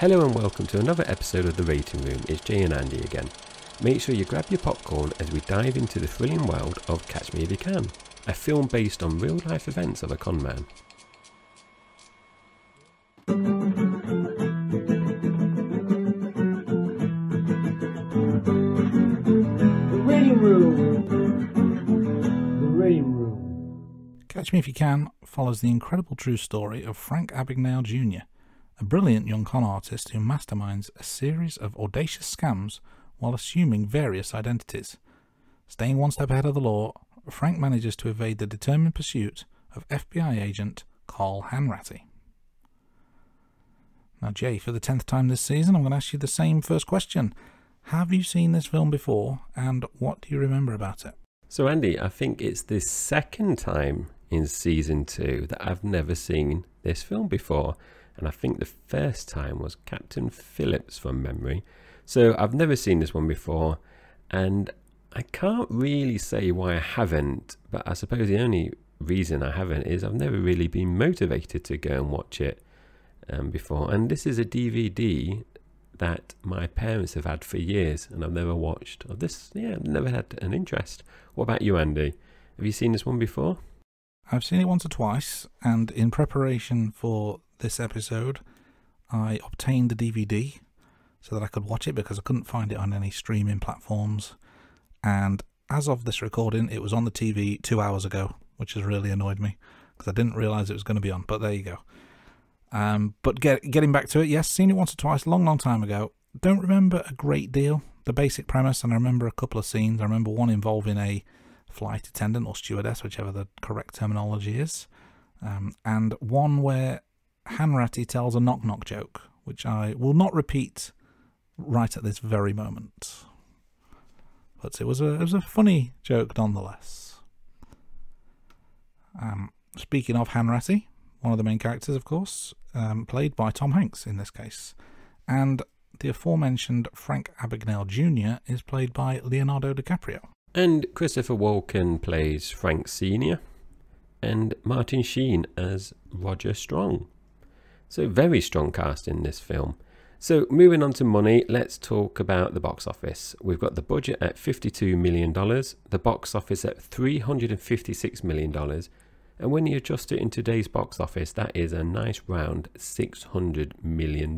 Hello and welcome to another episode of The Rating Room. It's Jay and Andy again. Make sure you grab your popcorn as we dive into the thrilling world of Catch Me If You Can, a film based on real life events of a con man. The Rating Room. The Rating Room. Catch Me If You Can follows the incredible true story of Frank Abagnale Jr., a brilliant young con artist who masterminds a series of audacious scams while assuming various identities. Staying one step ahead of the law, Frank manages to evade the determined pursuit of FBI agent Carl Hanratty. Now, Jay, for the 10th time this season, I'm going to ask you the same first question. Have you seen this film before, and what do you remember about it? So Andy, I think it's the second time in season 2 that I've never seen this film before. And I think the first time was Captain Phillips from memory. So I've never seen this one before, and I can't really say why I haven't, but I suppose the only reason I haven't is I've never really been motivated to go and watch it before. And this is a DVD that my parents have had for years, and I've never watched. I've never had an interest. What about you, Andy? Have you seen this one before? I've seen it once or twice, and in preparation for this episode, I obtained the DVD so that I could watch it because I couldn't find it on any streaming platforms. And as of this recording, it was on the TV 2 hours ago, which has really annoyed me because I didn't realise it was going to be on. But there you go. But getting back to it, yes, seen it once or twice, long time ago. Don't remember a great deal, the basic premise, and I remember a couple of scenes. I remember one involving a flight attendant or stewardess, whichever the correct terminology is, and one where Hanratty tells a knock-knock joke, which I will not repeat right at this very moment. But it was a funny joke nonetheless. Speaking of Hanratty, one of the main characters, of course, played by Tom Hanks in this case, and the aforementioned Frank Abagnale Jr. is played by Leonardo DiCaprio. And Christopher Walken plays Frank Sr. and Martin Sheen as Roger Strong. So very strong cast in this film. So moving on to money, let's talk about the box office. We've got the budget at $52 million, the box office at $356 million, and when you adjust it in today's box office, that is a nice round $600 million.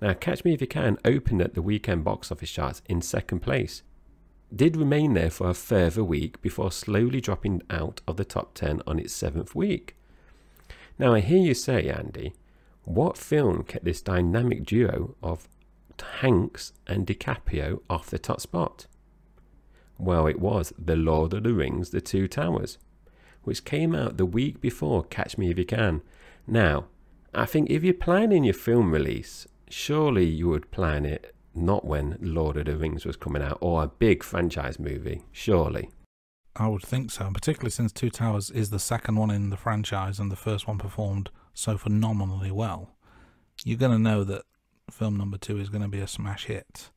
Now, Catch Me If You Can opened at the weekend box office charts in second place. Did remain there for a further week before slowly dropping out of the top 10 on its 7th week. Now, I hear you say, Andy, what film kept this dynamic duo of Hanks and DiCaprio off the top spot? Well, it was The Lord of the Rings, The Two Towers, which came out the week before Catch Me If You Can. Now, I think if you're planning your film release, surely you would plan it not when Lord of the Rings was coming out, or a big franchise movie, surely. I would think so, and particularly since Two Towers is the second one in the franchise and the first one performed so phenomenally well. You're going to know that film number 2 is going to be a smash hit.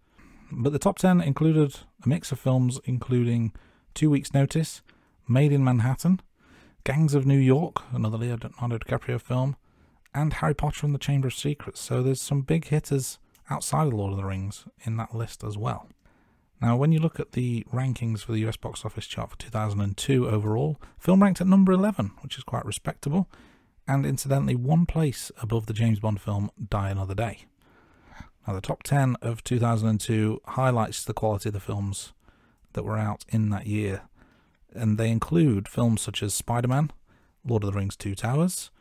But the top 10 included a mix of films including 2 Weeks' Notice, Made in Manhattan, Gangs of New York, another Leonardo DiCaprio film, and Harry Potter and the Chamber of Secrets. So there's some big hitters outside of Lord of the Rings in that list as well. Now, when you look at the rankings for the US box office chart for 2002 overall, film ranked at number 11, which is quite respectable, and incidentally 1 place above the James Bond film Die Another Day. Now, the top 10 of 2002 highlights the quality of the films that were out in that year, and they include films such as Spider-Man, Lord of the Rings 2 Towers,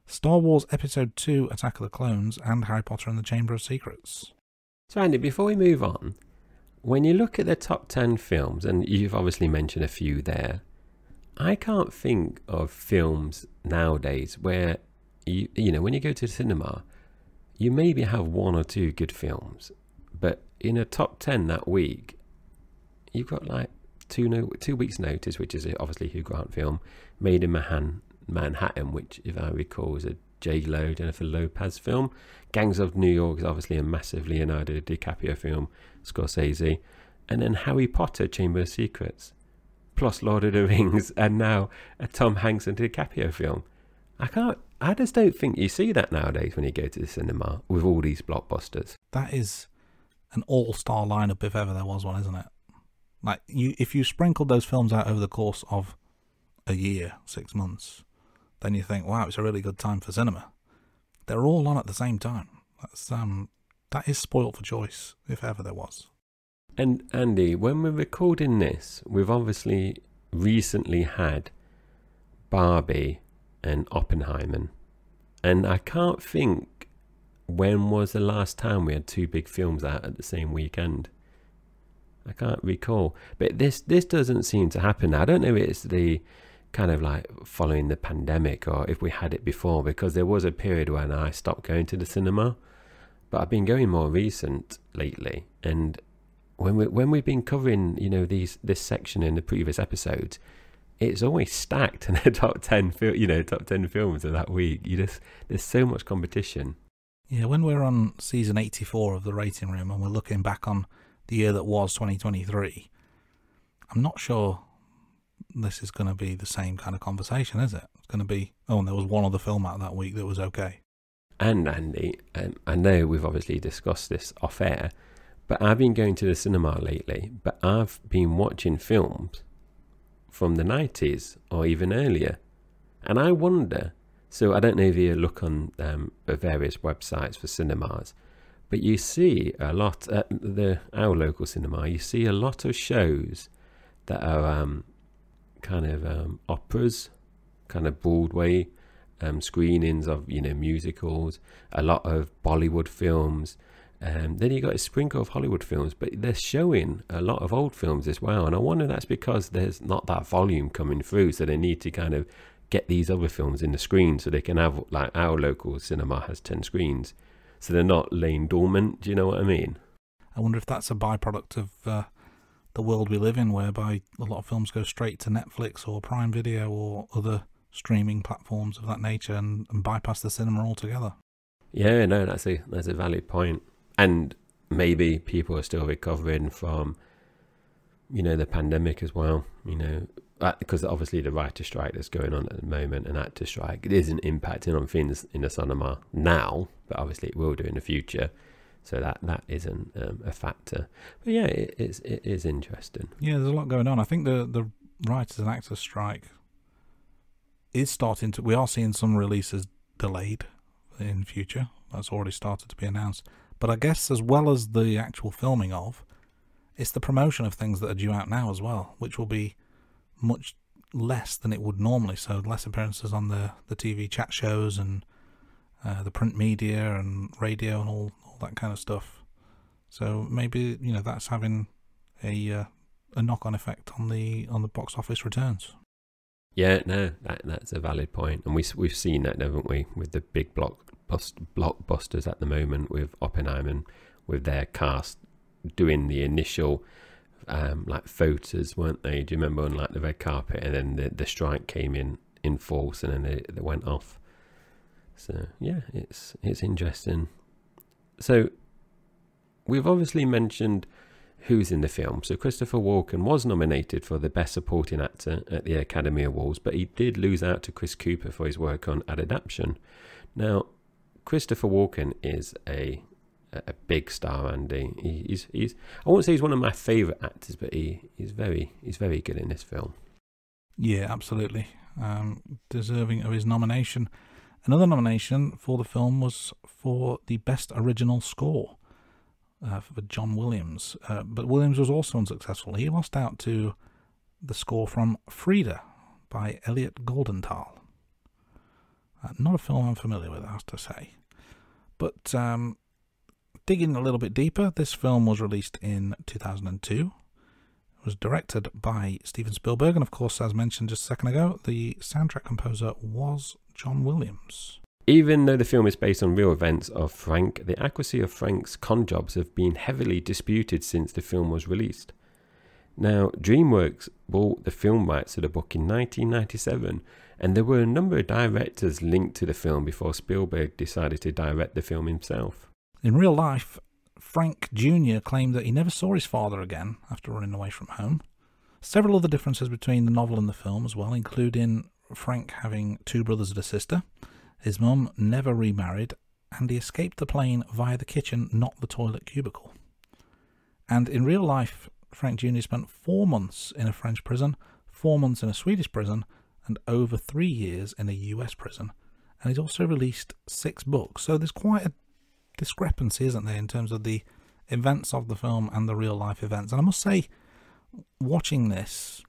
Star Wars Episode 2 Attack of the Clones, and Harry Potter and the Chamber of Secrets. So Andy, before we move on, when you look at the top 10 films, and you've obviously mentioned a few there, I can't think of films nowadays where, you know, when you go to the cinema, you maybe have 1 or 2 good films, but in a top 10 that week, you've got like 2 Weeks' Notice, which is obviously a Hugh Grant film, Made in Manhattan, which, if I recall, is a J-Lo, Jennifer Lopez film. Gangs of New York is obviously a massive Leonardo DiCaprio film, Scorsese. And then Harry Potter, Chamber of Secrets, plus Lord of the Rings, and now a Tom Hanks and DiCaprio film. I just don't think you see that nowadays when you go to the cinema with all these blockbusters. That is an all-star lineup if ever there was one, isn't it? Like, if you sprinkled those films out over the course of a year, 6 months, then you think, wow, it's a really good time for cinema. They're all on at the same time. That is spoilt for choice, if ever there was. And Andy, when we're recording this, we've obviously recently had Barbie and Oppenheimer. And I can't think when was the last time we had two big films out at the same weekend. I can't recall. But this doesn't seem to happen. I don't know if it's the kind of like following the pandemic or if we had it before, because there was a period when I stopped going to the cinema. But I've been going more recent lately. And when we've been covering, you know, this section in the previous episodes, it's always stacked in the top 10 films of that week. There's so much competition. Yeah, when we're on season 84 of the Rating Room and we're looking back on the year that was 2023, I'm not sure this is going to be the same kind of conversation, is it? It's going to be, oh, and there was one other film out that week that was okay. And Andy, I know we've obviously discussed this off air, but I've been going to the cinema lately, but I've been watching films from the 90s or even earlier. And I wonder, so I don't know if you look on the various websites for cinemas, but you see a lot at our local cinema, you see a lot of shows that are kind of operas, kind of Broadway screenings of, you know, musicals, a lot of Bollywood films. Then you got a sprinkle of Hollywood films, but they're showing a lot of old films as well. And I wonder that's because there's not that volume coming through, so they need to kind of get these other films in the screen so they can have, like our local cinema has 10 screens, so they're not laying dormant. Do you know what I mean? I wonder if that's a byproduct of the world we live in, whereby a lot of films go straight to Netflix or Prime Video or other streaming platforms of that nature and bypass the cinema altogether. Yeah, no, that's a valid point. And maybe people are still recovering from, you know, the pandemic as well, you know, because obviously the writer strike that's going on at the moment, and actor strike, it isn't impacting on things in the cinema now, but obviously it will do in the future. So that isn't a factor. But yeah, it is interesting. Yeah, there's a lot going on. I think the writers and actors strike is starting to, we are seeing some releases delayed in future. That's already started to be announced. But I guess as well as the actual filming of, it's the promotion of things that are due out now as well, which will be much less than it would normally. So less appearances on the TV chat shows and the print media and radio and all that kind of stuff. So maybe, you know, that's having a knock-on effect on the box office returns. Yeah, no, that's a valid point. And we've seen that, haven't we, with the big blockbusters at the moment, with Oppenheimer, with their cast doing the initial like photos, weren't they? Do you remember on like the red carpet, and then the strike came in force, and then they went off. So yeah, it's interesting. So we've obviously mentioned who's in the film. So Christopher Walken was nominated for the Best Supporting Actor at the Academy Awards, but he did lose out to Chris Cooper for his work on Adaptation. Now, Christopher Walken is a big star, Andy. He's I won't say he's one of my favourite actors, but he's very good in this film. Yeah, absolutely. Deserving of his nomination. Another nomination for the film was for the Best Original Score for John Williams. But Williams was also unsuccessful. He lost out to the score from Frida by Elliot Goldenthal. Not a film I'm familiar with, I have to say. But digging a little bit deeper, this film was released in 2002. It was directed by Steven Spielberg, and of course, as mentioned just a second ago, the soundtrack composer was John Williams. Even though the film is based on real events of Frank, the accuracy of Frank's con jobs have been heavily disputed since the film was released. Now, DreamWorks bought the film rights to the book in 1997, and there were a number of directors linked to the film before Spielberg decided to direct the film himself. In real life, Frank Jr. claimed that he never saw his father again after running away from home. Several other differences between the novel and the film as well, including Frank having 2 brothers and a sister. His mum never remarried, and he escaped the plane via the kitchen, not the toilet cubicle. And in real life, Frank Jr. spent 4 months in a French prison, 4 months in a Swedish prison, and over 3 years in a US prison. And he's also released 6 books. So there's quite a discrepancy, isn't there, in terms of the events of the film and the real life events. And I must say, watching this,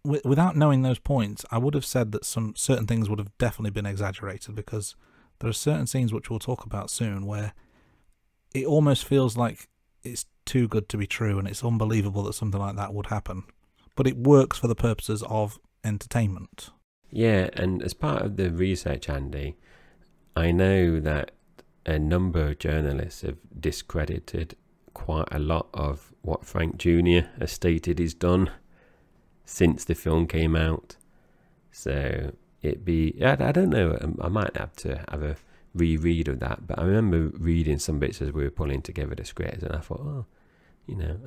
without knowing those points, I would have said that some certain things would have definitely been exaggerated, because there are certain scenes which we'll talk about soon where it almost feels like it's too good to be true, and it's unbelievable that something like that would happen. But it works for the purposes of entertainment. Yeah, and as part of the research, Andy, I know that a number of journalists have discredited quite a lot of what Frank Jr. has stated he's done since the film came out. So I don't know, I might have to have a reread of that, but I remember reading some bits as we were pulling together the scripts, and I thought, oh,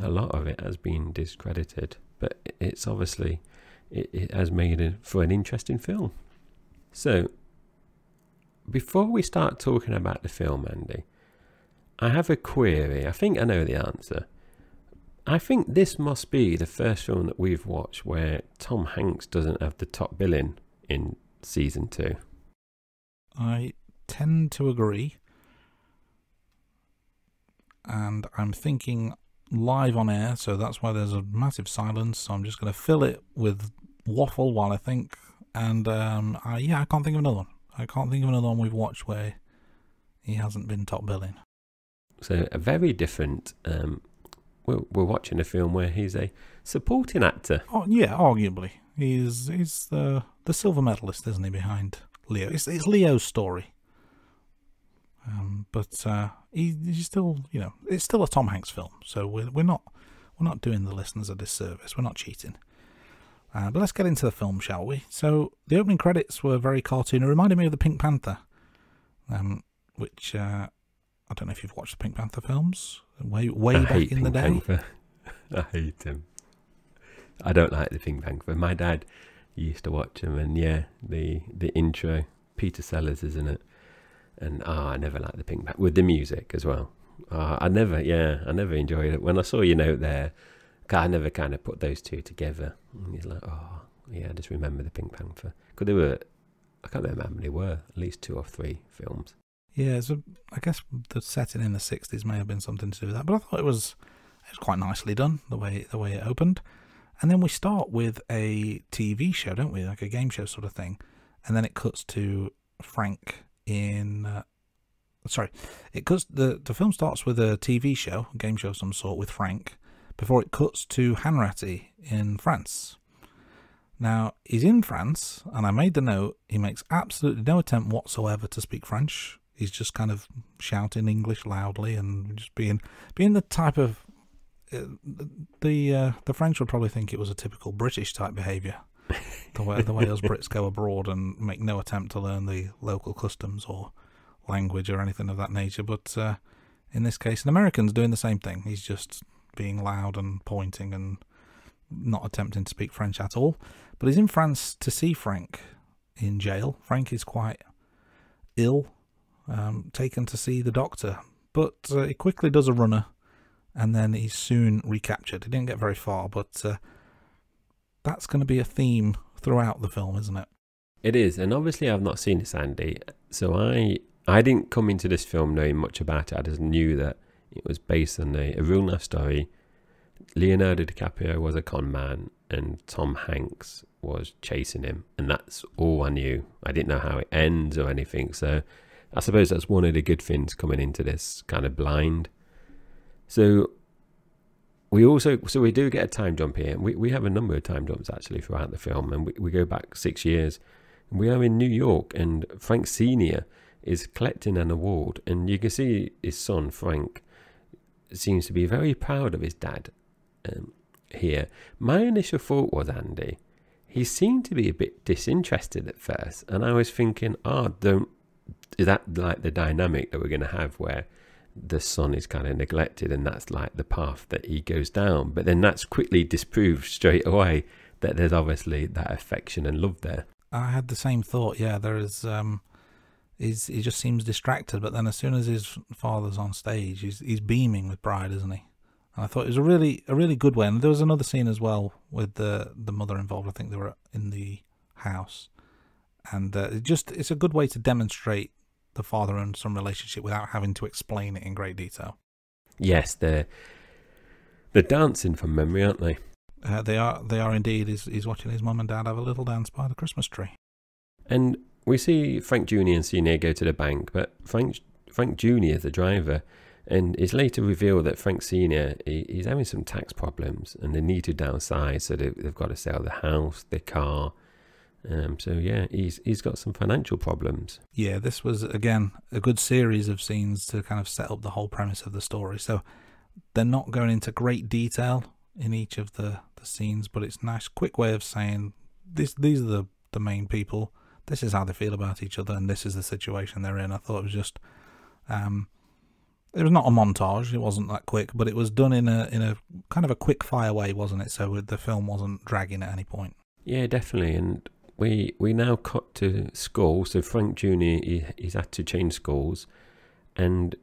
a lot of it has been discredited, but it's obviously, it has made for an interesting film. So, before we start talking about the film, Andy, I have a query. I think I know the answer. I think this must be the first film that we've watched where Tom Hanks doesn't have the top billing in season 2. I tend to agree. And I'm thinking live on air, so that's why there's a massive silence. So I'm just going to fill it with waffle while I think. And I can't think of another one. I can't think of another one we've watched where he hasn't been top billing. So a very different. We're watching a film where he's a supporting actor. Oh yeah, arguably he's the silver medalist, isn't he? Behind Leo, it's Leo's story. But he's still, it's still a Tom Hanks film. So we're not doing the listeners a disservice. We're not cheating. But let's get into the film, shall we? So the opening credits were very cartoon. It reminded me of the Pink Panther, which I don't know if you've watched the Pink Panther films way back in the day. Panther. I hate him. I don't like the Pink Panther. My dad used to watch him, and yeah, the intro, Peter Sellers, isn't it? And I never liked the Pink Panther with the music as well. I never enjoyed it. When I saw your note there, I never kind of put those two together. And he's like, oh, yeah, I just remember the Pink Panther. Because I can't remember how many were, at least 2 or 3 films. Yeah, so I guess the setting in the 60s may have been something to do with that. But I thought it was quite nicely done, the way it opened. And then we start with a TV show, don't we? Like a game show sort of thing. And then it cuts to Frank in... the film starts with a TV show, a game show of some sort with Frank, before it cuts to Hanratty in France. Now, he's in France, and I made the note, he makes absolutely no attempt whatsoever to speak French. He's just kind of shouting English loudly and just being the type of... the French would probably think it was a typical British type behaviour. The way us Brits go abroad and make no attempt to learn the local customs or language or anything of that nature. But in this case, an American's doing the same thing. He's just being loud and pointing and not attempting to speak French at all. But he's in France to see Frank in jail. Frank is quite ill, taken to see the doctor. But he quickly does a runner, and then he's soon recaptured. He didn't get very far, but that's going to be a theme throughout the film, isn't it? It is, and obviously I've not seen this, Andy. So I didn't come into this film knowing much about it. I just knew that it was based on a real life story. Leonardo DiCaprio was a con man, and Tom Hanks was chasing him, and that's all I knew. I didn't know how it ends or anything, so I suppose that's one of the good things coming into this kind of blind. So we do get a time jump here. We have a number of time jumps actually throughout the film, and we go back 6 years. We are in New York, and Frank Sr. is collecting an award, and you can see his son Frank seems to be very proud of his dad here. My initial thought was, Andy, he seemed to be a bit disinterested at first, and I was thinking, is that like the dynamic that we're going to have where the son is kind of neglected and that's like the path that he goes down? But then that's quickly disproved straight away that there's obviously that affection and love there. I had the same thought. Yeah, there is. He just seems distracted, but then as soon as his father's on stage, he's beaming with pride, isn't he? And I thought it was a really good way. And there was another scene as well with the mother involved. I think they were in the house, and it's a good way to demonstrate the father and son relationship without having to explain it in great detail. Yes, they're dancing from memory, aren't they? They are indeed. He's watching his mum and dad have a little dance by the Christmas tree. And we see Frank Jr. and Sr. go to the bank, but Frank Jr. is the driver, and it's later revealed that Frank Sr. he's having some tax problems, and they need to downsize, so they've got to sell the house, their car. So yeah, he's got some financial problems. Yeah, this was again a good series of scenes to kind of set up the whole premise of the story. So they're not going into great detail in each of the scenes, but it's a nice, quick way of saying these are the main people. This is how they feel about each other, and this is the situation they're in. I thought it was just, it was not a montage. It wasn't that quick, but it was done in a kind of a quick fire way, wasn't it? So the film wasn't dragging at any point. Yeah, definitely. And we now cut to school. So Frank Jr. he's had to change schools, and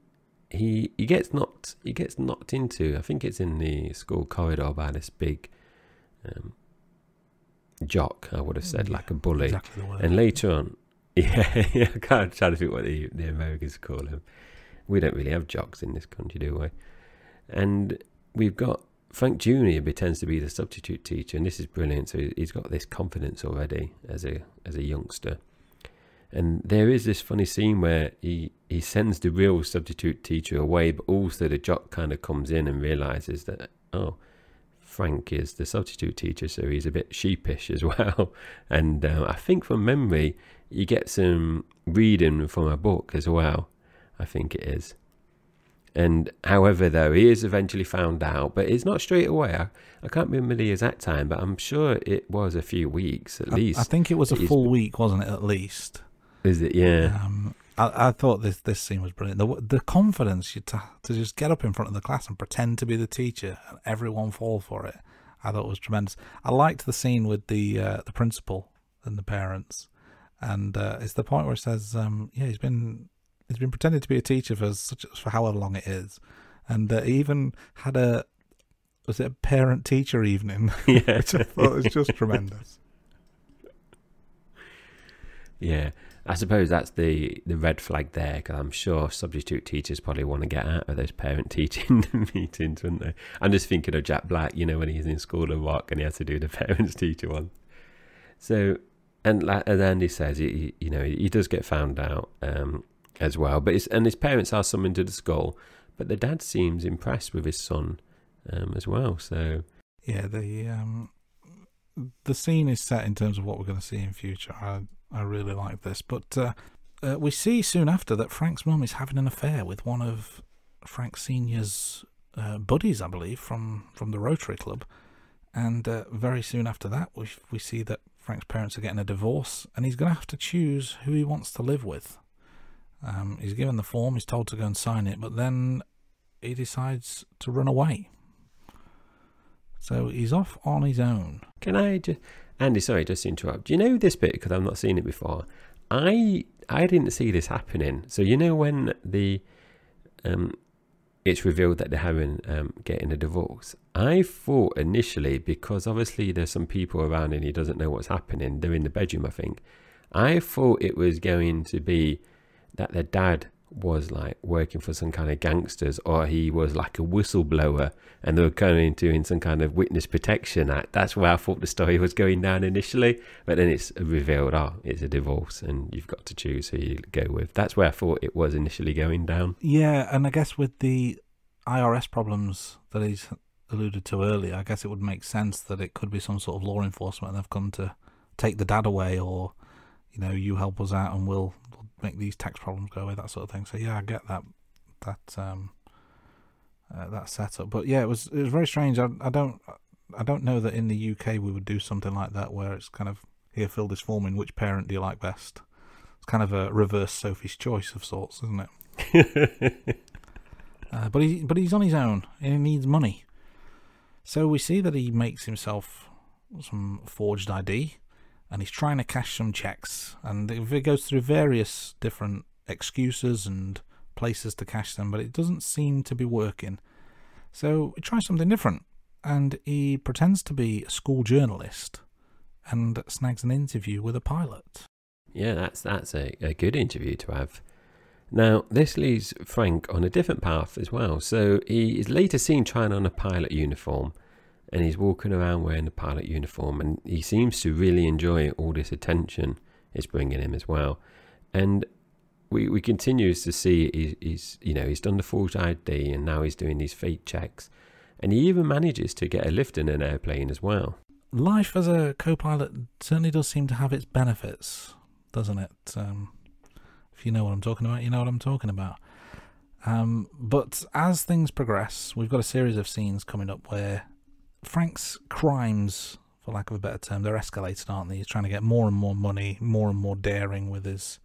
he gets knocked into. I think it's in the school corridor by this big jock, I would have said, like a bully. Exactly the word. And later on, yeah, I can't try to think what the Americans call him. We don't really have jocks in this country, do we? And we've got Frank Jr. pretends to be the substitute teacher, and this is brilliant. So he's got this confidence already as a youngster. And there is this funny scene where he sends the real substitute teacher away, but also the jock kind of comes in and realizes that, oh, Frank is the substitute teacher, so he's a bit sheepish as well. And I think from memory, you get some reading from a book as well, I think it is. And however, though, he is eventually found out, but it's not straight away. I can't remember the exact time, but I'm sure it was a few weeks at least. I think it was a full week, wasn't it, at least? Is it? Yeah. I thought this scene was brilliant. The confidence to just get up in front of the class and pretend to be the teacher and everyone fall for it, I thought was tremendous. I liked the scene with the principal and the parents, and it's the point where it says, yeah, he's been pretending to be a teacher for however long it is, and he even had a parent teacher evening, yeah. which I thought was just tremendous. Yeah. I suppose that's the red flag there, because I'm sure substitute teachers probably want to get out of those parent-teaching meetings, wouldn't they? I'm just thinking of Jack Black, when he's in School of Rock and he has to do the parents-teacher one. So, and as Andy says, he does get found out as well. But his parents are summoned to the school, but the dad seems impressed with his son as well. So yeah, the scene is set in terms of what we're going to see in future. I really like this, but we see soon after that Frank's mum is having an affair with one of Frank Sr.'s buddies, I believe, from the Rotary Club, and very soon after that we see that Frank's parents are getting a divorce, and he's going to have to choose who he wants to live with. He's given the form, he's told to go and sign it, but then he decides to run away. So he's off on his own. Can I just... Andy, sorry, just to interrupt. Do you know this bit, because I've not seen it before? I didn't see this happening. So when it's revealed that they're getting a divorce, I thought initially, because obviously there's some people around and he doesn't know what's happening, they're in the bedroom, I think. I thought it was going to be that their dad was like working for some kind of gangsters, or he was like a whistleblower and they were going doing some kind of witness protection act. That's where I thought the story was going down initially, but then it's revealed, it's a divorce and you've got to choose who you go with. That's where I thought it was initially going down. Yeah, and I guess with the IRS problems that he's alluded to earlier, I guess it would make sense that it could be some sort of law enforcement and they've come to take the dad away, or you help us out and we'll make these tax problems go away, that sort of thing. So yeah, I get that setup. But yeah, it was very strange. I don't know that in the UK we would do something like that, where it's kind of, here, fill this form in, which parent do you like best? It's kind of a reverse Sophie's Choice of sorts, isn't it? But he's on his own and he needs money. So we see that he makes himself forged ID, and he's trying to cash some checks. And it goes through various different excuses and places to cash them, but it doesn't seem to be working. So he tries something different, and he pretends to be a school journalist and snags an interview with a pilot. Yeah, that's a good interview to have. Now, this leaves Frank on a different path as well. So he is later seen trying on a pilot uniform, and he's walking around wearing the pilot uniform, and he seems to really enjoy all this attention it's bringing him as well. And we continue to see he's done the forged ID, and now he's doing these fake checks, and he even manages to get a lift in an airplane as well. Life as a co-pilot certainly does seem to have its benefits, doesn't it? If you know what I'm talking about, you know what I'm talking about. But as things progress, we've got a series of scenes coming up where Frank's crimes, for lack of a better term, they're escalated, aren't they? He's trying to get more and more money, more and more daring with his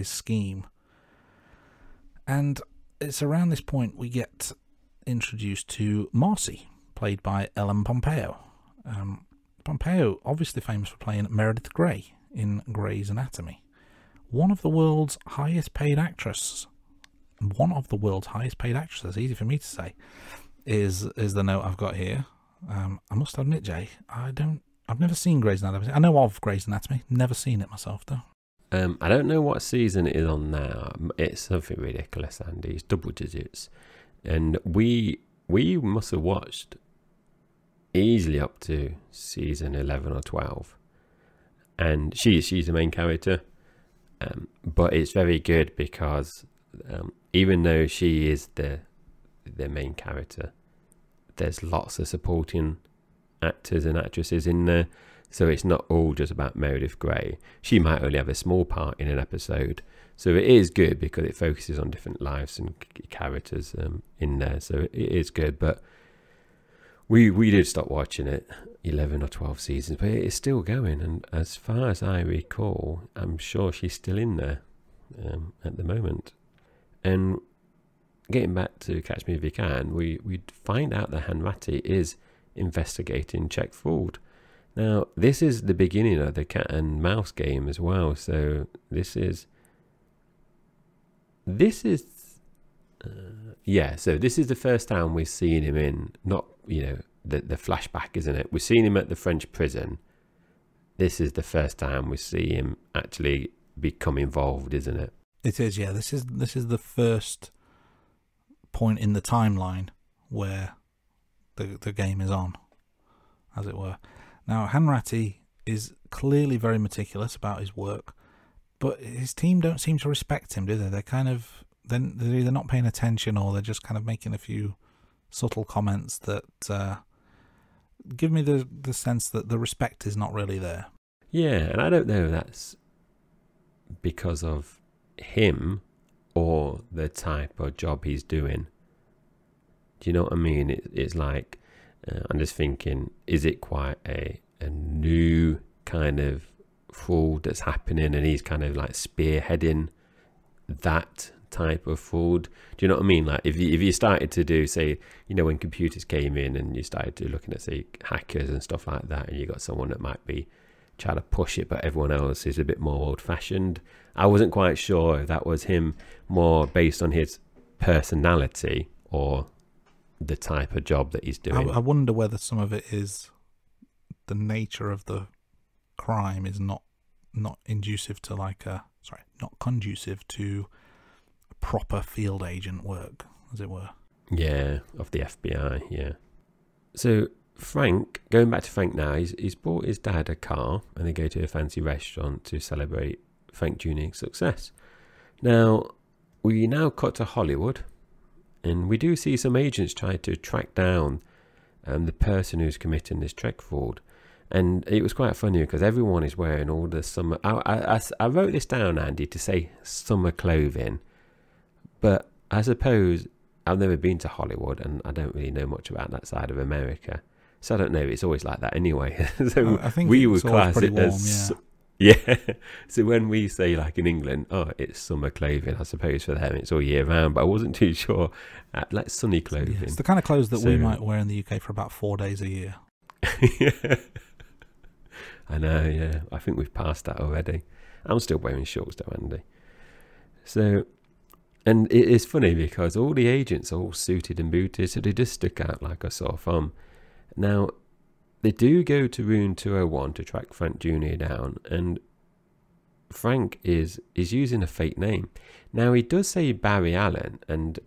scheme. And it's around this point we get introduced to Marcy, played by Ellen Pompeo. Pompeo, obviously famous for playing Meredith Grey in Grey's Anatomy. One of the world's highest paid actresses, easy for me to say, is the note I've got here. I must admit, Jay, I've never seen Grey's Anatomy. I know of Grey's Anatomy, never seen it myself though. I don't know what season it is on now. It's something ridiculous, Andy. It's double digits. And we must have watched easily up to season 11 or 12. And she's the main character. But it's very good because even though she is the main character, there's lots of supporting actors and actresses in there. So it's not all just about Meredith Grey. She might only have a small part in an episode. So it is good because it focuses on different lives and characters in there. So it is good. But we did stop watching it 11 or 12 seasons, but it is still going. And as far as I recall, I'm sure she's still in there at the moment. And getting back to Catch Me If You Can, we find out that Hanratty is investigating check fraud. Now, this is the beginning of the cat and mouse game as well. So this is so this is the first time we've seen him in, not, the flashback, isn't it? We've seen him at the French prison. This is the first time we see him actually become involved, isn't it? It is, yeah. This is the first point in the timeline where the game is on, as it were. Now, Hanratty is clearly very meticulous about his work, but his team don't seem to respect him, do they? They're kind of, they're either not paying attention or they're just kind of making a few subtle comments that give me the sense that the respect is not really there. Yeah, and I don't know if that's because of him or the type of job he's doing. Do you know what I mean? It's like, I'm just thinking, is it quite a new kind of fraud that's happening and he's kind of like spearheading that type of fraud? Do you know what I mean? Like if you started to do, say, when computers came in and you started to looking at, say, hackers and stuff like that, and you got someone that might be trying to push it, but everyone else is a bit more old-fashioned. I wasn't quite sure if that was him more based on his personality or the type of job that he's doing. I wonder whether some of it is the nature of the crime is not conducive to not conducive to proper field agent work, as it were. Yeah, of the FBI, yeah. So Frank, going back to Frank now, he's bought his dad a car and they go to a fancy restaurant to celebrate Frank Jr.'s success. Now, we now cut to Hollywood, and we do see some agents try to track down the person who's committing this check fraud. And it was quite funny because everyone is wearing all the summer... I wrote this down, Andy, to say summer clothing. But I suppose I've never been to Hollywood and I don't really know much about that side of America. So I don't know. It's always like that anyway. So I think we would class it warm, as... Yeah. So when we say, like in England, oh, it's summer clothing, I suppose for them it's all year round. But I wasn't too sure. Like sunny clothing. Yeah, it's the kind of clothes that we might wear in the UK for about 4 days a year. Yeah. I know, yeah. I think we've passed that already. I'm still wearing shorts though, Andy. So, and it is funny because all the agents are all suited and booted, so they just stick out like a sore thumb. Now, they do go to room 201 to track Frank Jr. down, and Frank is using a fake name. Now, he does say Barry Allen, and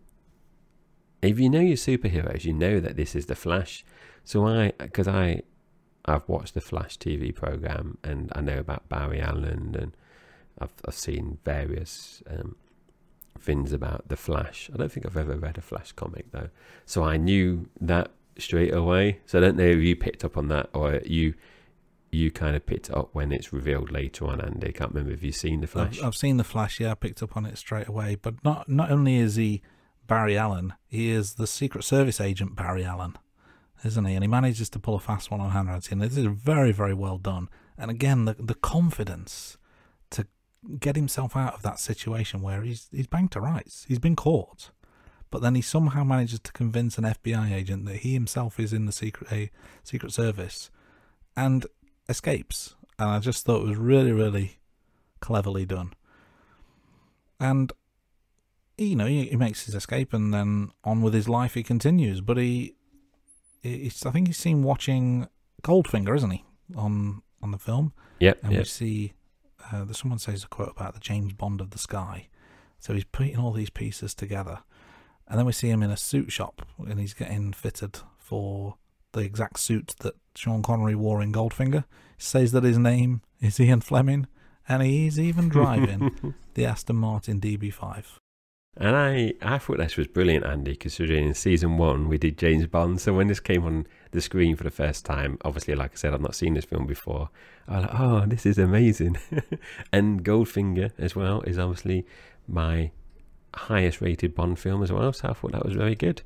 if you know your superheroes, you know that this is the Flash. So I've watched the Flash TV program, and I know about Barry Allen, and I've seen various things about the Flash. I don't think I've ever read a Flash comic though, so I knew that straight away. So I don't know if you picked up on that, or you kind of picked it up when it's revealed later on, Andy. I can't remember if you've seen the Flash. I've seen the Flash. Yeah, I picked up on it straight away. But not only is he Barry Allen, he is the Secret Service agent Barry Allen, isn't he? And he manages to pull a fast one on Hanratty, and this is very, very well done. And again, the confidence to get himself out of that situation where he's banged to rights. He's been caught, but then he somehow manages to convince an FBI agent that he himself is in the Secret Service, and escapes. And I just thought it was really, really cleverly done. And he makes his escape, and then on with his life he continues. But I think he's seen watching Goldfinger, isn't he, on the film? Yep. And we see someone says a quote about the James Bond of the sky. So he's putting all these pieces together, and then we see him in a suit shop, and he's getting fitted for the exact suit that Sean Connery wore in Goldfinger. He says that his name is Ian Fleming, and he's even driving the Aston Martin DB5. And I thought this was brilliant, Andy, considering in season 1 we did James Bond. So when this came on the screen for the first time, obviously, like I said, I've not seen this film before. I was like, oh, this is amazing. And Goldfinger as well is obviously my highest rated Bond film as well. So I thought that was very good.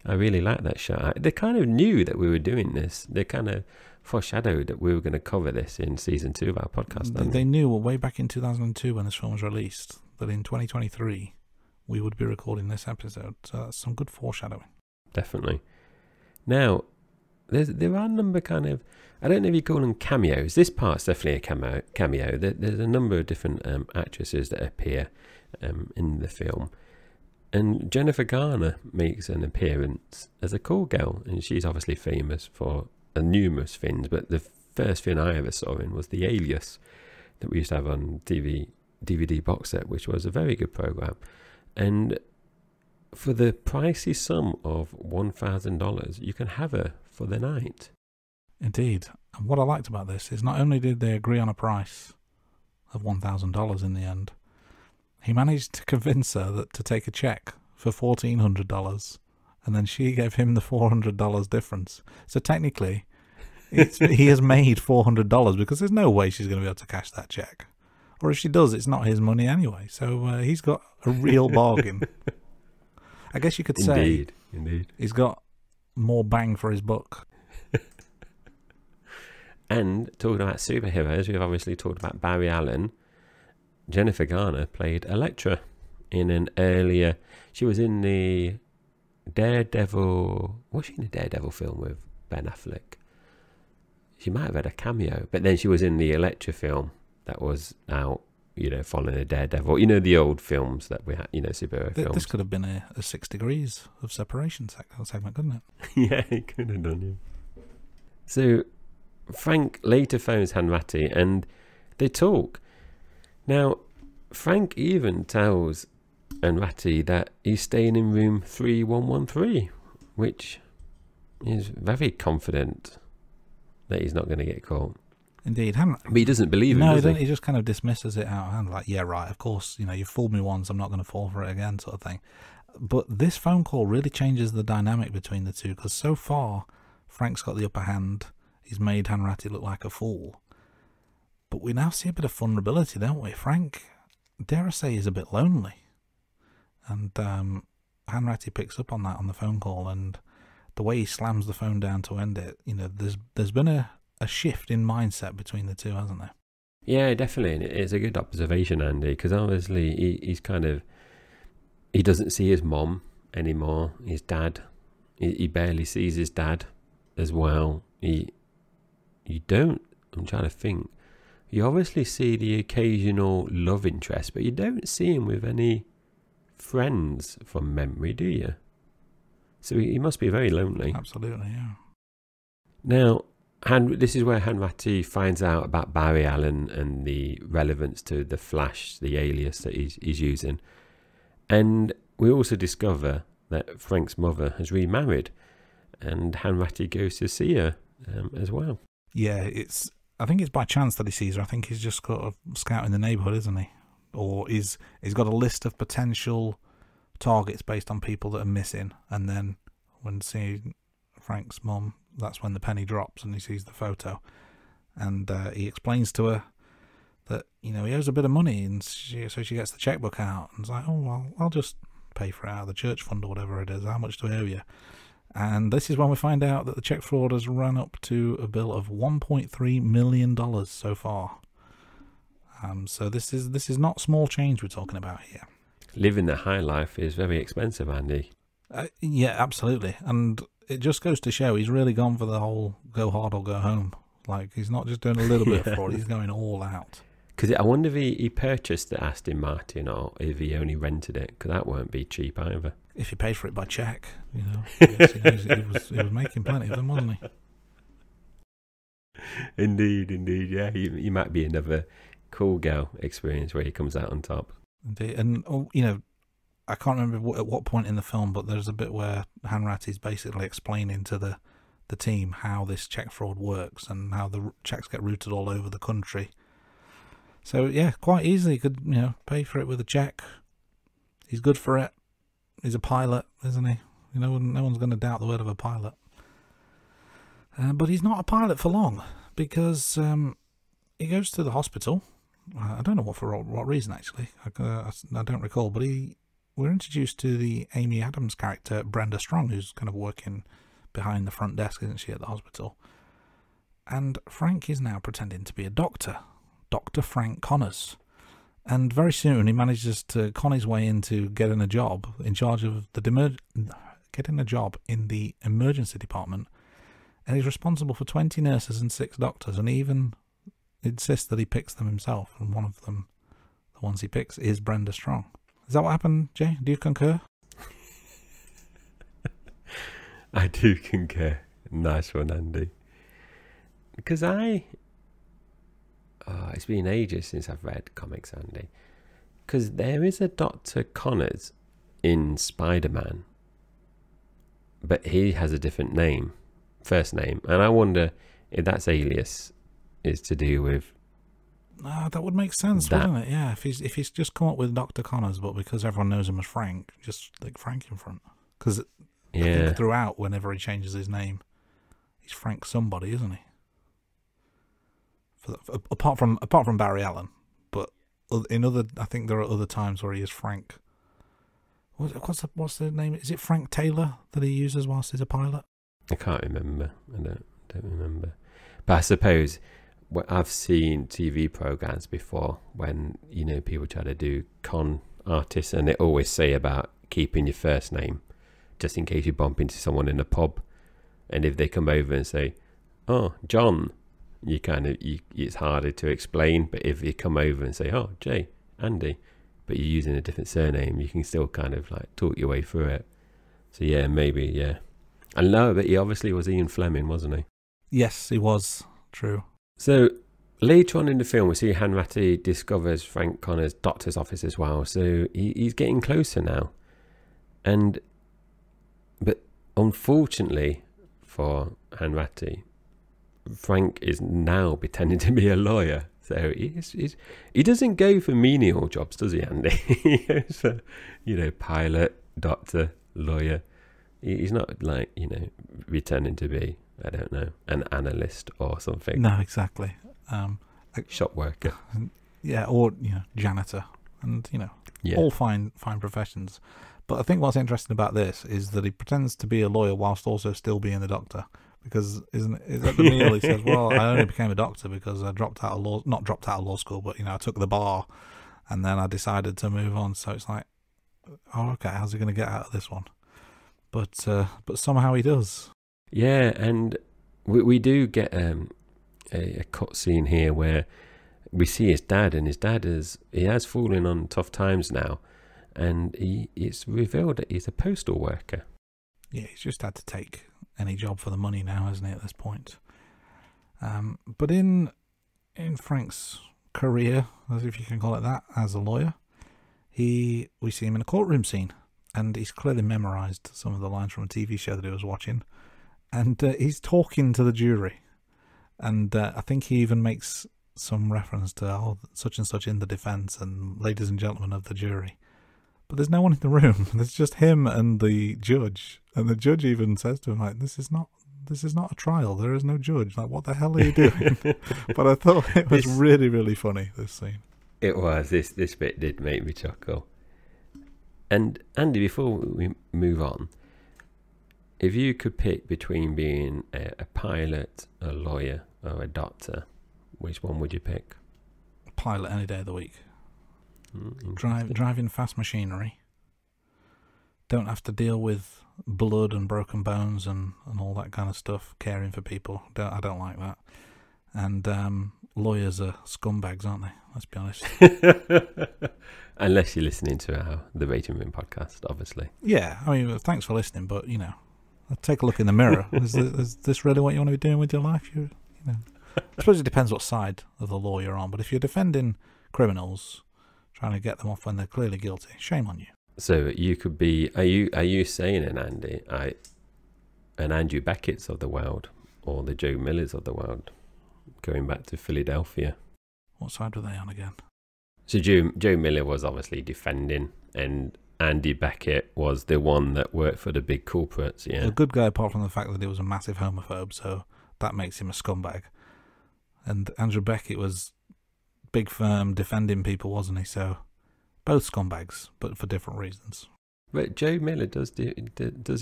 I really liked that shot. They kind of knew that we were doing this. They kind of foreshadowed that we were going to cover this in season 2 of our podcast. They knew way back in 2002 when this film was released that in 2023 we would be recording this episode. So that's some good foreshadowing. Definitely. Now, there are a number kind of, I don't know if you call them cameos. This part's definitely a cameo. There's a number of different actresses that appear in the film. And Jennifer Garner makes an appearance as a call girl, and she's obviously famous for numerous things, but the first thing I ever saw in was The Alias that we used to have on DVD box set, which was a very good program. And for the pricey sum of $1,000, you can have her for the night. Indeed. And what I liked about this is not only did they agree on a price of $1,000 in the end, he managed to convince her to take a check for $1,400, and then she gave him the $400 difference. So technically, he has made $400 because there's no way she's going to be able to cash that check. Or if she does, it's not his money anyway. So he's got a real bargain. I guess you could say Indeed. He's got more bang for his buck. And talking about superheroes, we've obviously talked about Barry Allen. Jennifer Garner played Elektra in an earlier... She was in the Daredevil... Was she in the Daredevil film with Ben Affleck? She might have had a cameo, but then she was in the Elektra film that was out, following the Daredevil. The old films that we had, superhero films. This could have been a 6 degrees of separation segment, couldn't it? Yeah, it could have done, yeah. So Frank later phones Hanratty and they talk. Now, Frank even tells Hanratty that he's staying in room 3113, which is very confident that he's not going to get caught. Indeed. But he doesn't believe him, does he? He just kind of dismisses it out of hand, like, yeah, right, of course, you've fooled me once, I'm not going to fall for it again, sort of thing. But this phone call really changes the dynamic between the two, because so far, Frank's got the upper hand, he's made Hanratty look like a fool. But we now see a bit of vulnerability, don't we? Frank, dare I say, is a bit lonely. And Hanratty picks up on that on the phone call, and the way he slams the phone down to end it, there's been a shift in mindset between the two, hasn't there? Yeah, definitely. And it's a good observation, Andy, because obviously he's kind of... He doesn't see his mom anymore, his dad. He barely sees his dad. as well. You don't. I'm trying to think. You obviously see the occasional love interest, but you don't see him with any friends from memory, do you? So he must be very lonely. Absolutely, yeah. Now, this is where Hanratty finds out about Barry Allen and the relevance to the Flash, the alias that he's using. And we also discover that Frank's mother has remarried, and Hanratty goes to see her as well. Yeah, I think it's by chance that he sees her. I think he's just got a scout in the neighbourhood, isn't he? Or he's got a list of potential targets based on people that are missing, and then when seeing Frank's mum, that's when the penny drops and he sees the photo, and he explains to her that, he owes a bit of money, and so she gets the checkbook out and it's like, oh well, I'll just pay for it out of the church fund or whatever it is. How much do I owe you? And this is when we find out that the check fraud has run up to a bill of $1.3 million so far. So this is not small change we're talking about here. Living the high life is very expensive, Andy. Yeah, absolutely. And it just goes to show he's really gone for the whole go hard or go home. Like, he's not just doing a little bit of fraud, he's going all out. Because I wonder if he purchased the Aston Martin or if he only rented it, because that won't be cheap either. If he paid for it by cheque, yes, he was making plenty of them, wasn't he? Indeed, yeah. He might be another cool girl experience where he comes out on top. Indeed. And, I can't remember at what point in the film, but there's a bit where Hanratty's basically explaining to the team how this cheque fraud works and how the cheques get routed all over the country. So, yeah, quite easily he could, pay for it with a cheque. He's good for it. He's a pilot, isn't he? No one's going to doubt the word of a pilot. But he's not a pilot for long, because he goes to the hospital. I don't know for what reason, actually. I don't recall, but we're introduced to the Amy Adams character, Brenda Strong, who's kind of working behind the front desk, isn't she, at the hospital? And Frank is now pretending to be a doctor, Dr. Frank Connors. And very soon he manages to con his way into getting a job in charge of getting a job in the emergency department. And he's responsible for 20 nurses and 6 doctors, and he even insists that he picks them himself. And one of them, the ones he picks, is Brenda Strong. Is that what happened, Jay? Do you concur? I do concur. Nice one, Andy. Because it's been ages since I've read comics, Andy. Because there is a Dr. Connors in Spider-Man, but he has a different name, first name, and I wonder if that's alias is to do with. That would make sense, wouldn't it? Yeah, if he's just come up with Dr. Connors, but because everyone knows him as Frank, just like Frank in front. Because I think throughout, whenever he changes his name, he's Frank somebody, isn't he? Apart from Barry Allen, but I think there are other times where he is Frank. What's the name? Is it Frank Taylor that he uses whilst he's a pilot? I can't remember. I don't remember. But I suppose I've seen TV programs before when people try to do con artists, and they always say about keeping your first name just in case you bump into someone in a pub, and if they come over and say, "Oh, John," it's harder to explain. But if you come over and say, "Oh, Jay, Andy," but you're using a different surname, you can still kind of like talk your way through it. So yeah, maybe, yeah. I know, but he obviously was Ian Fleming, wasn't he? Yes, he was. True. So later on in the film, we see Hanratty discovers Frank Connor's doctor's office as well. So he's getting closer now. But unfortunately for Hanratty, Frank is now pretending to be a lawyer. So he doesn't go for menial jobs, does he, Andy? He goes for, pilot, doctor, lawyer. He's not like, pretending to be, I don't know, an analyst or something. No, exactly. Shop worker. Yeah, or, janitor. And, all fine professions. But I think what's interesting about this is that he pretends to be a lawyer whilst also still being the doctor. Because is at the meal he says, "Well, I only became a doctor because I not dropped out of law school, but I took the bar, and then I decided to move on." So it's like, oh, okay, how's he going to get out of this one? But somehow he does. Yeah, and we do get a cut scene here where we see his dad, and his dad he has fallen on tough times now, and it's revealed that he's a postal worker. Yeah, he's just had to take any job for the money now, hasn't he, at this point? But in Frank's career, as if you can call it that, as a lawyer, we see him in a courtroom scene, and he's clearly memorised some of the lines from a TV show that he was watching, and he's talking to the jury, and I think he even makes some reference to such and such in the defence and ladies and gentlemen of the jury. But there's no one in the room. There's just him and the judge, and the judge even says to him, like, this is not a trial. There is no judge. Like, what the hell are you doing? But I thought it was really, really funny, this scene. It was. This bit did make me chuckle. And Andy, before we move on, if you could pick between being a pilot, a lawyer, or a doctor, which one would you pick? Pilot any day of the week. Driving fast machinery. Don't have to deal with blood and broken bones and all that kind of stuff. Caring for people. I don't like that. And lawyers are scumbags, aren't they? Let's be honest. Unless you're listening to the Rating Room podcast, obviously. Yeah, I mean, thanks for listening, but, you know, take a look in the mirror. Is this really what you want to be doing with your life? You know, I suppose it depends what side of the law you're on, but if you're defending criminals, trying to get them off when they're clearly guilty, shame on you. So you could be, are you saying an Andrew Beckett's of the world, or the Joe Millers of the world, going back to Philadelphia? What side were they on again? So Joe Miller was obviously defending, and Andy Beckett was the one that worked for the big corporates. Yeah, a good guy apart from the fact that he was a massive homophobe, so that makes him a scumbag. And Andrew Beckett was big firm defending people, wasn't he? So both scumbags, but for different reasons. But Joe Miller does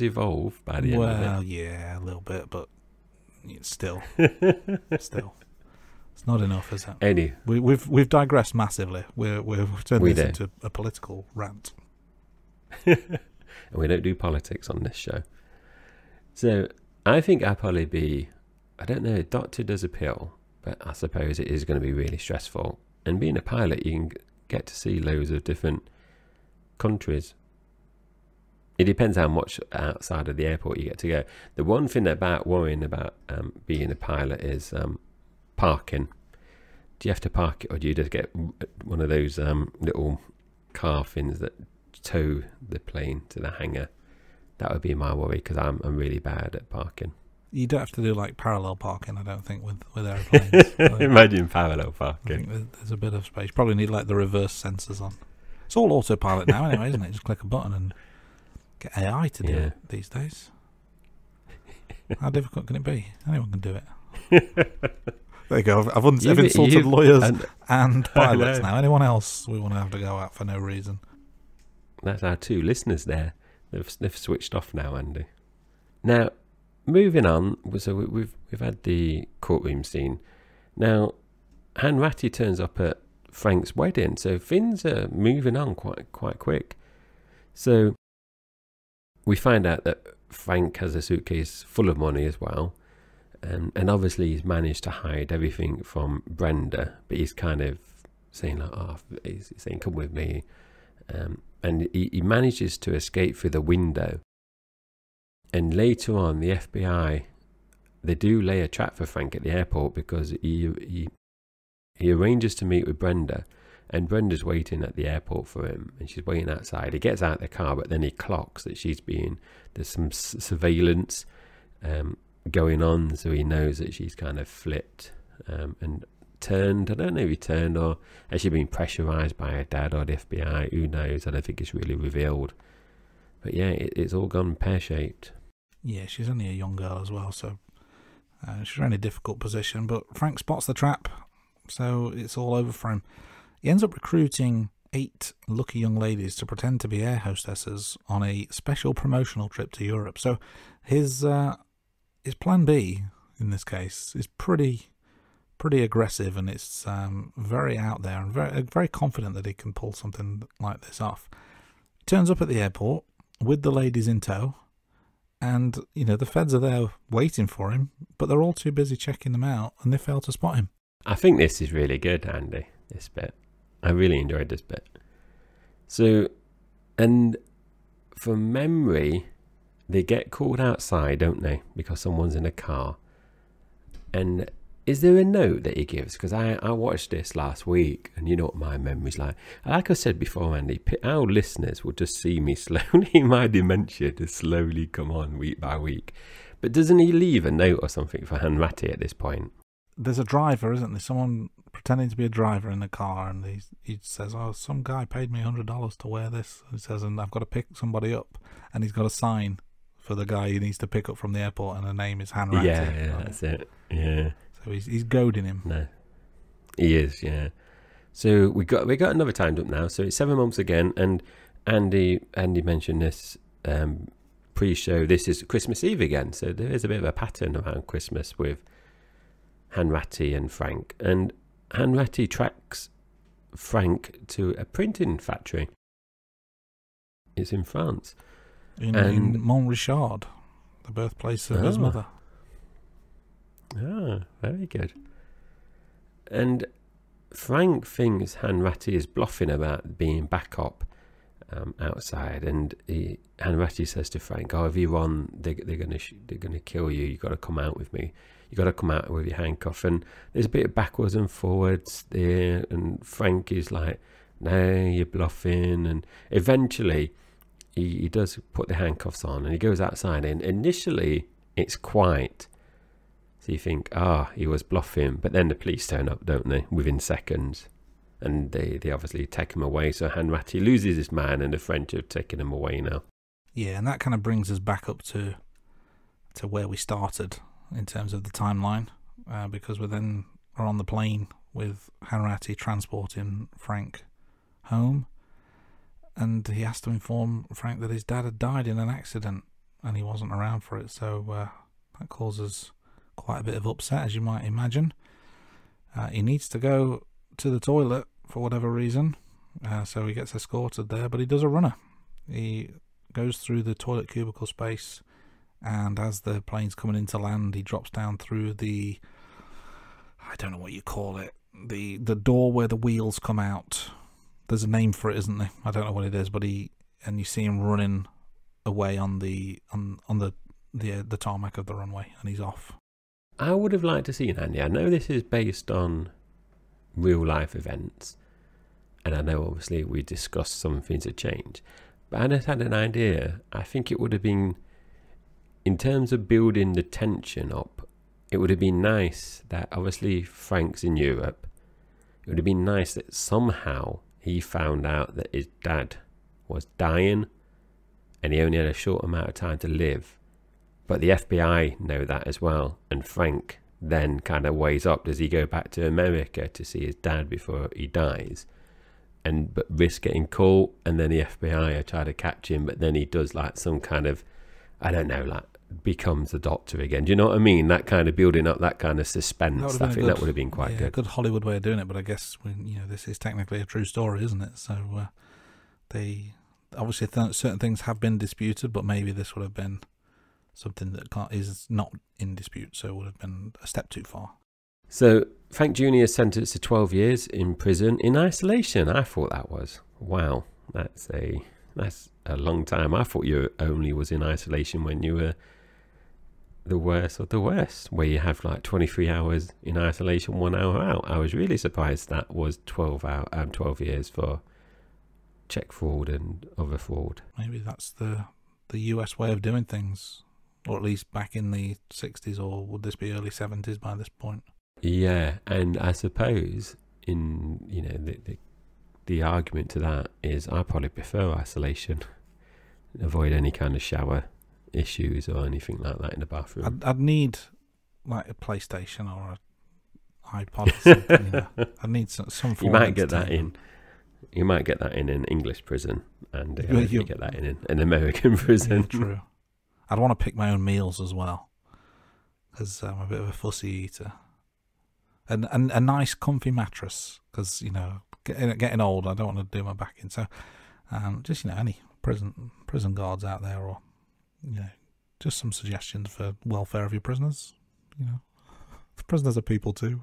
evolve by the end of it. Well, yeah, a little bit, but still. It's not enough, is it? We've digressed massively. We've turned this into a political rant. And we don't do politics on this show. So I think I'd probably be, I don't know, doctor does appeal, but I suppose it is going to be really stressful. And being a pilot, you can get to see loads of different countries. It depends how much outside of the airport you get to go. The one thing about worrying about being a pilot is parking. Do you have to park it, or do you just get one of those little car things that tow the plane to the hangar? That would be my worry, because I'm really bad at parking. You don't have to do like parallel parking, I don't think, with airplanes. Imagine parallel parking. I think there's a bit of space. You probably need like the reverse sensors on. It's all autopilot now anyway, isn't it? Just click a button and get AI to do it these days. How difficult can it be? Anyone can do it. There you go. I've insulted lawyers and pilots now. Anyone else we want to have to go out for no reason? That's our two listeners there. They've switched off now, Andy. Now, moving on. So we've had the courtroom scene. Now, Hanratty turns up at Frank's wedding, so things are moving on quite quick. So we find out that Frank has a suitcase full of money as well. And obviously he's managed to hide everything from Brenda, but he's kind of saying like, he's saying, come with me. And he manages to escape through the window. And later on, the FBI, they do lay a trap for Frank at the airport, because he arranges to meet with Brenda, and Brenda's waiting at the airport for him, and she's waiting outside. He gets out of the car, but then he clocks that there's some surveillance going on, so he knows that she's kind of flipped and turned. I don't know if he turned or has she been pressurized by her dad or the FBI. Who knows? I don't think it's really revealed. But yeah, it's all gone pear-shaped. Yeah, she's only a young girl as well, so she's in a difficult position. But Frank spots the trap, so it's all over for him. He ends up recruiting 8 lucky young ladies to pretend to be air hostesses on a special promotional trip to Europe. So his plan B in this case is pretty aggressive, and it's very out there, and very confident that he can pull something like this off. He turns up at the airport with the ladies in tow, And, you know, the feds are there waiting for him, but they're all too busy checking them out, and they fail to spot him. I think this is really good, Andy, this bit. I really enjoyed this bit. So, and from memory, they get called outside, don't they? Because someone's in a car. And is there a note that he gives? Because I watched this last week, and you know what my memory's like. Like I said before, Andy, our listeners will just see me slowly, my dementia to slowly come on week by week. But doesn't he leave a note or something for Hanratty at this point? There's a driver, isn't there? Someone pretending to be a driver in the car, and he says, "Oh, some guy paid me $100 to wear this." And he says, "And I've got to pick somebody up," and he's got a sign for the guy he needs to pick up from the airport, and the name is Hanratty. Yeah, that's it. Yeah. So he's goading him. No, he is. Yeah. So we got another time jump now. So it's 7 months again, and Andy mentioned this pre-show. This is Christmas Eve again. So there is a bit of a pattern around Christmas with Hanratty and Frank, and Hanratty tracks Frank to a printing factory. It's in France. In Montrichard, the birthplace of his mother. Ah, very good. And Frank thinks Hanratty is bluffing about being backup outside, and Hanratty says to Frank, "Oh, if you run, they're gonna kill you. You got to come out with me. You got to come out with your handcuff." And there's a bit of backwards and forwards there, and Frank is like, "No, you're bluffing." And eventually, he does put the handcuffs on, and he goes outside. And initially, it's quiet. So you think, he was bluffing. But then the police turn up, don't they, within seconds. And they obviously take him away. So Hanratty loses his man, and the French have taken him away now. Yeah, and that kind of brings us back up to where we started in terms of the timeline. Because we then are on the plane with Hanratty transporting Frank home. And he has to inform Frank that his dad had died in an accident, and he wasn't around for it. So that causes quite a bit of upset, as you might imagine. He needs to go to the toilet for whatever reason, so he gets escorted there, but he does a runner. He goes through the toilet cubicle space, and as the plane's coming into land, he drops down through the, I don't know what you call it, the door where the wheels come out. There's a name for it, isn't there? I don't know what it is, but you see him running away on the tarmac of the runway, and he's off. I would have liked to see Andy. I know this is based on real life events, and I know obviously we discussed some things that change, but I just had an idea. I think it would have been, in terms of building the tension up, it would have been nice that obviously Frank's in Europe. It would have been nice that somehow he found out that his dad was dying and he only had a short amount of time to live. But the FBI know that as well. And Frank then kind of weighs up. Does he go back to America to see his dad before he dies? But risk getting caught, and then the FBI are trying to catch him, but then he does like some kind of, I don't know, like becomes the doctor again. Do you know what I mean? That kind of building up, that kind of suspense. I think that would have been quite good. A good Hollywood way of doing it, but I guess this is technically a true story, isn't it? So they obviously certain things have been disputed, but maybe this would have been something that is not in dispute, so it would have been a step too far. So Frank Jr. is sentenced to 12 years in prison in isolation. I thought that was, wow, that's a long time. I thought you only was in isolation when you were the worst of the worst, where you have like 23 hours in isolation, 1 hour out. I was really surprised that was 12 years for check fraud and other fraud. Maybe that's the US way of doing things, or at least back in the 60s, or would this be early 70s by this point? Yeah, and I suppose in the argument to that is I probably prefer isolation, avoid any kind of shower issues or anything like that in the bathroom. I'd need like a PlayStation or an iPod or something. I'd need some form. You might get that in. You might get that in an English prison, and you get that in an American prison. Yeah, true. I'd want to pick my own meals as well, because I'm a bit of a fussy eater. And a nice comfy mattress, because getting old, I don't want to do my back in. So just any prison guards out there, or Just some suggestions for welfare of your prisoners. You know, the prisoners are people too.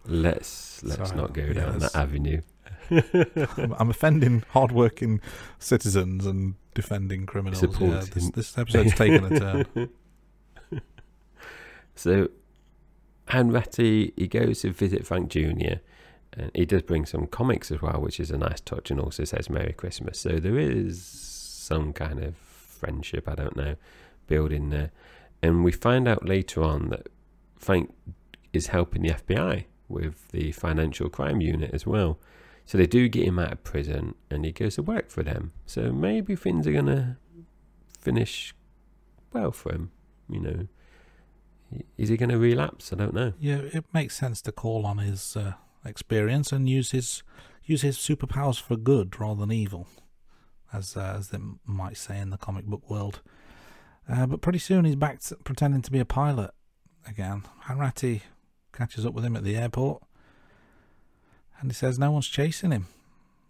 Let's not go down that avenue. I'm offending hard-working citizens and defending criminals. Yeah, this episode's taken a turn. So, Hanratty, he goes to visit Frank Jr. and he does bring some comics as well, which is a nice touch, and also says Merry Christmas. So there is some kind of friendship, I don't know, building there. And we find out later on that Frank is helping the FBI with the financial crime unit as well. So they do get him out of prison and he goes to work for them. So maybe things are going to finish well for him, you know. Is he going to relapse? I don't know. Yeah, it makes sense to call on his experience and use his superpowers for good rather than evil, as they might say in the comic book world. But pretty soon he's back to pretending to be a pilot again. Hanratty catches up with him at the airport and he says no one's chasing him.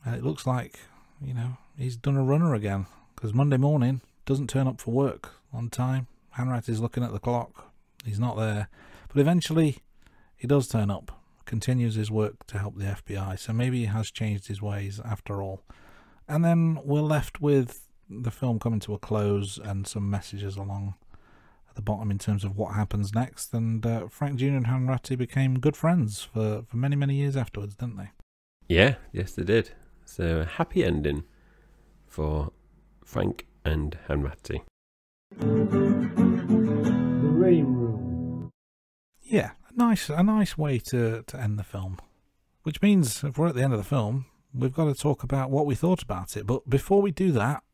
And it looks like, you know, he's done a runner again, because Monday morning doesn't turn up for work on time. Hanratty's looking at the clock. He's not there. But eventually he does turn up, continues his work to help the FBI. So maybe he has changed his ways after all. And then we're left with the film coming to a close and some messages along at the bottom in terms of what happens next. And Frank Jr. and Hanratty became good friends for many, many years afterwards, didn't they? Yeah, yes they did. So a happy ending for Frank and Hanratty. The Reading Room. Yeah, a nice way to end the film. Which means if we're at the end of the film, we've got to talk about what we thought about it. But before we do that,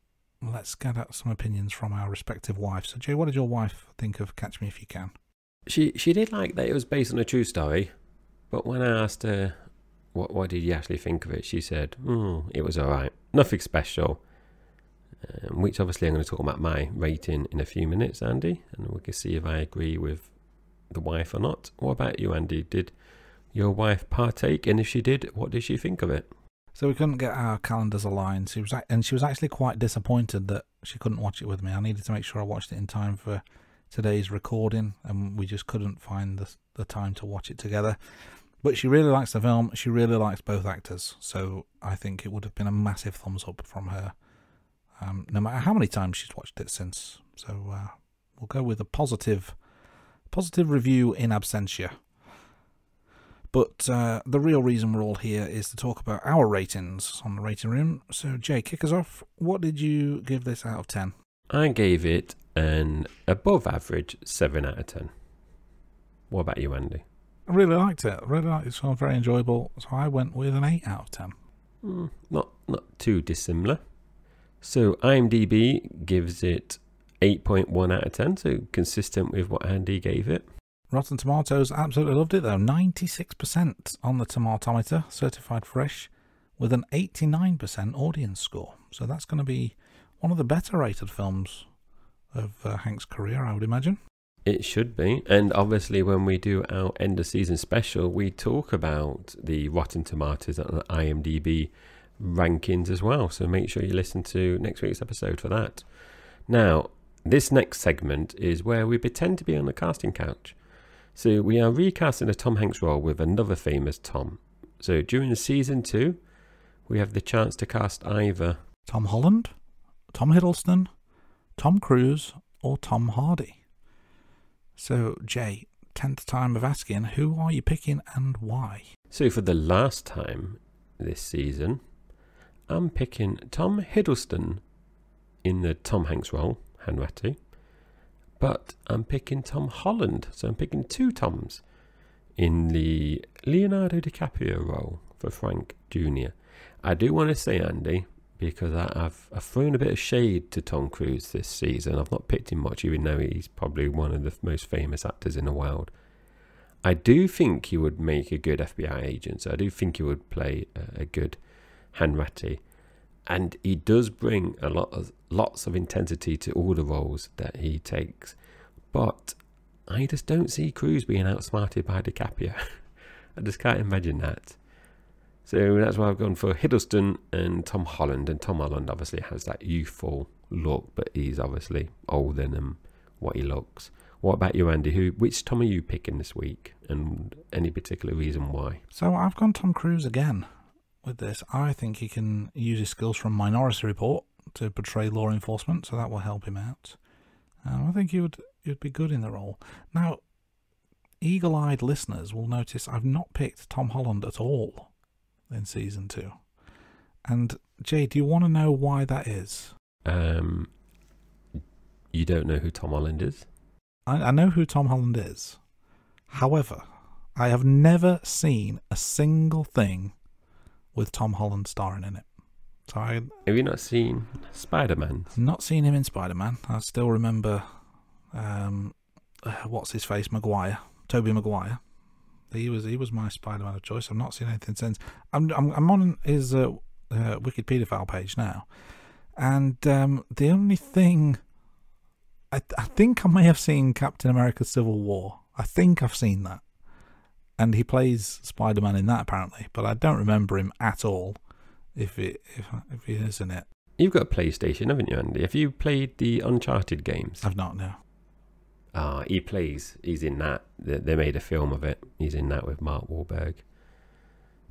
let's get out some opinions from our respective wives. So, Jay, what did your wife think of Catch Me If You Can? She did like that it was based on a true story, but when I asked her what did you actually think of it, she said, it was alright. Nothing special. Which obviously I'm going to talk about my rating in a few minutes, Andy, and we can see if I agree with the wife or not. What about you, Andy? Did your wife partake? And if she did, what did she think of it? So we couldn't get our calendars aligned. She was actually quite disappointed that she couldn't watch it with me. I needed to make sure I watched it in time for today's recording, and we just couldn't find the time to watch it together. But she really likes the film. She really likes both actors. So I think it would have been a massive thumbs up from her, no matter how many times she's watched it since. So we'll go with a positive review in absentia. But the real reason we're all here is to talk about our ratings on the rating room. So, Jay, kick us off. What did you give this out of 10? I gave it an above average 7 out of 10. What about you, Andy? I really liked it. It sounded very enjoyable. So I went with an 8 out of 10. Not too dissimilar. So IMDb gives it 8.1 out of 10, so consistent with what Andy gave it. Rotten Tomatoes absolutely loved it though. 96% on the Tomatometer, certified fresh, with an 89% audience score. So that's going to be one of the better rated films of Hank's career, I would imagine. It should be. And obviously when we do our end of season special, we talk about the Rotten Tomatoes and the IMDb rankings as well. So make sure you listen to next week's episode for that. Now, this next segment is where we pretend to be on the casting couch. So we are recasting a Tom Hanks role with another famous Tom. So during season 2, we have the chance to cast either Tom Holland, Tom Hiddleston, Tom Cruise, or Tom Hardy. So, Jay, 10th time of asking, who are you picking and why? So for the last time this season, I'm picking Tom Hiddleston in the Tom Hanks role, Hanratty. But I'm picking Tom Holland, so I'm picking 2 Toms in the Leonardo DiCaprio role for Frank Jr. I do want to say, Andy, because I've thrown a bit of shade to Tom Cruise this season. I've not picked him much, even though he's probably one of the most famous actors in the world. I do think he would make a good FBI agent, so I do think he would play a good Hanratty. And he does bring lots of intensity to all the roles that he takes. But I just don't see Cruise being outsmarted by DiCaprio. I just can't imagine that. So that's why I've gone for Hiddleston and Tom Holland. And Tom Holland obviously has that youthful look, but he's obviously older than what he looks. What about you, Andy? Which Tom are you picking this week, and any particular reason why? So I've gone Tom Cruise again with this. I think he can use his skills from Minority Report to portray law enforcement, so that will help him out. I think he would be good in the role. Now, eagle-eyed listeners will notice I've not picked Tom Holland at all in season 2. And Jay, do you want to know why that is? You don't know who Tom Holland is? I know who Tom Holland is. However, I have never seen a single thing with Tom Holland starring in it. So have you not seen Spider-Man? I've not seen him in Spider-Man. I still remember, what's his face, Maguire, Tobey Maguire. He was my Spider-Man of choice. I've not seen anything since. I'm on his Wikipedia file page now, and the only thing I think I may have seen Captain America: Civil War. I think I've seen that, and he plays Spider-Man in that apparently, but I don't remember him at all. If he is in it. You've got a PlayStation, haven't you, Andy? Have you played the Uncharted games? I've not, no. He's in that. They made a film of it. He's in that with Mark Wahlberg.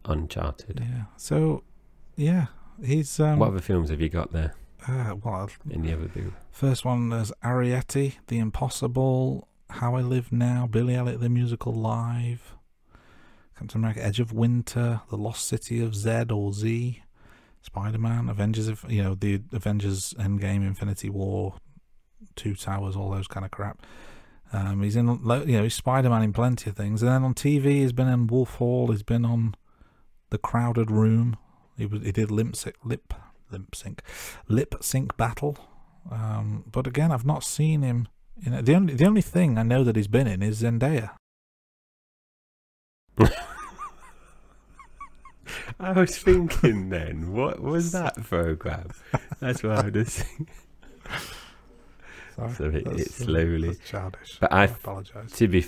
Uncharted. Yeah. So, yeah, he's... what other films have you got there? Well, Any other boo? First one, there's Arrietty, The Impossible, How I Live Now, Billy Elliot, The Musical Live, Captain America, Edge of Winter, The Lost City of Zed or Z, Spider-Man, Avengers, the Avengers Endgame, Infinity War, Two Towers, all those kind of crap. He's in, he's Spider-Man in plenty of things. And then on TV, he's been in Wolf Hall. He's been on The Crowded Room. He did Lip Sync Battle. But again, I've not seen him in it. The only thing I know that he's been in is Zendaya. I was thinking then, what was that program? That's what I was thinking. Sorry, So it's slowly. That's childish. But I apologise. To be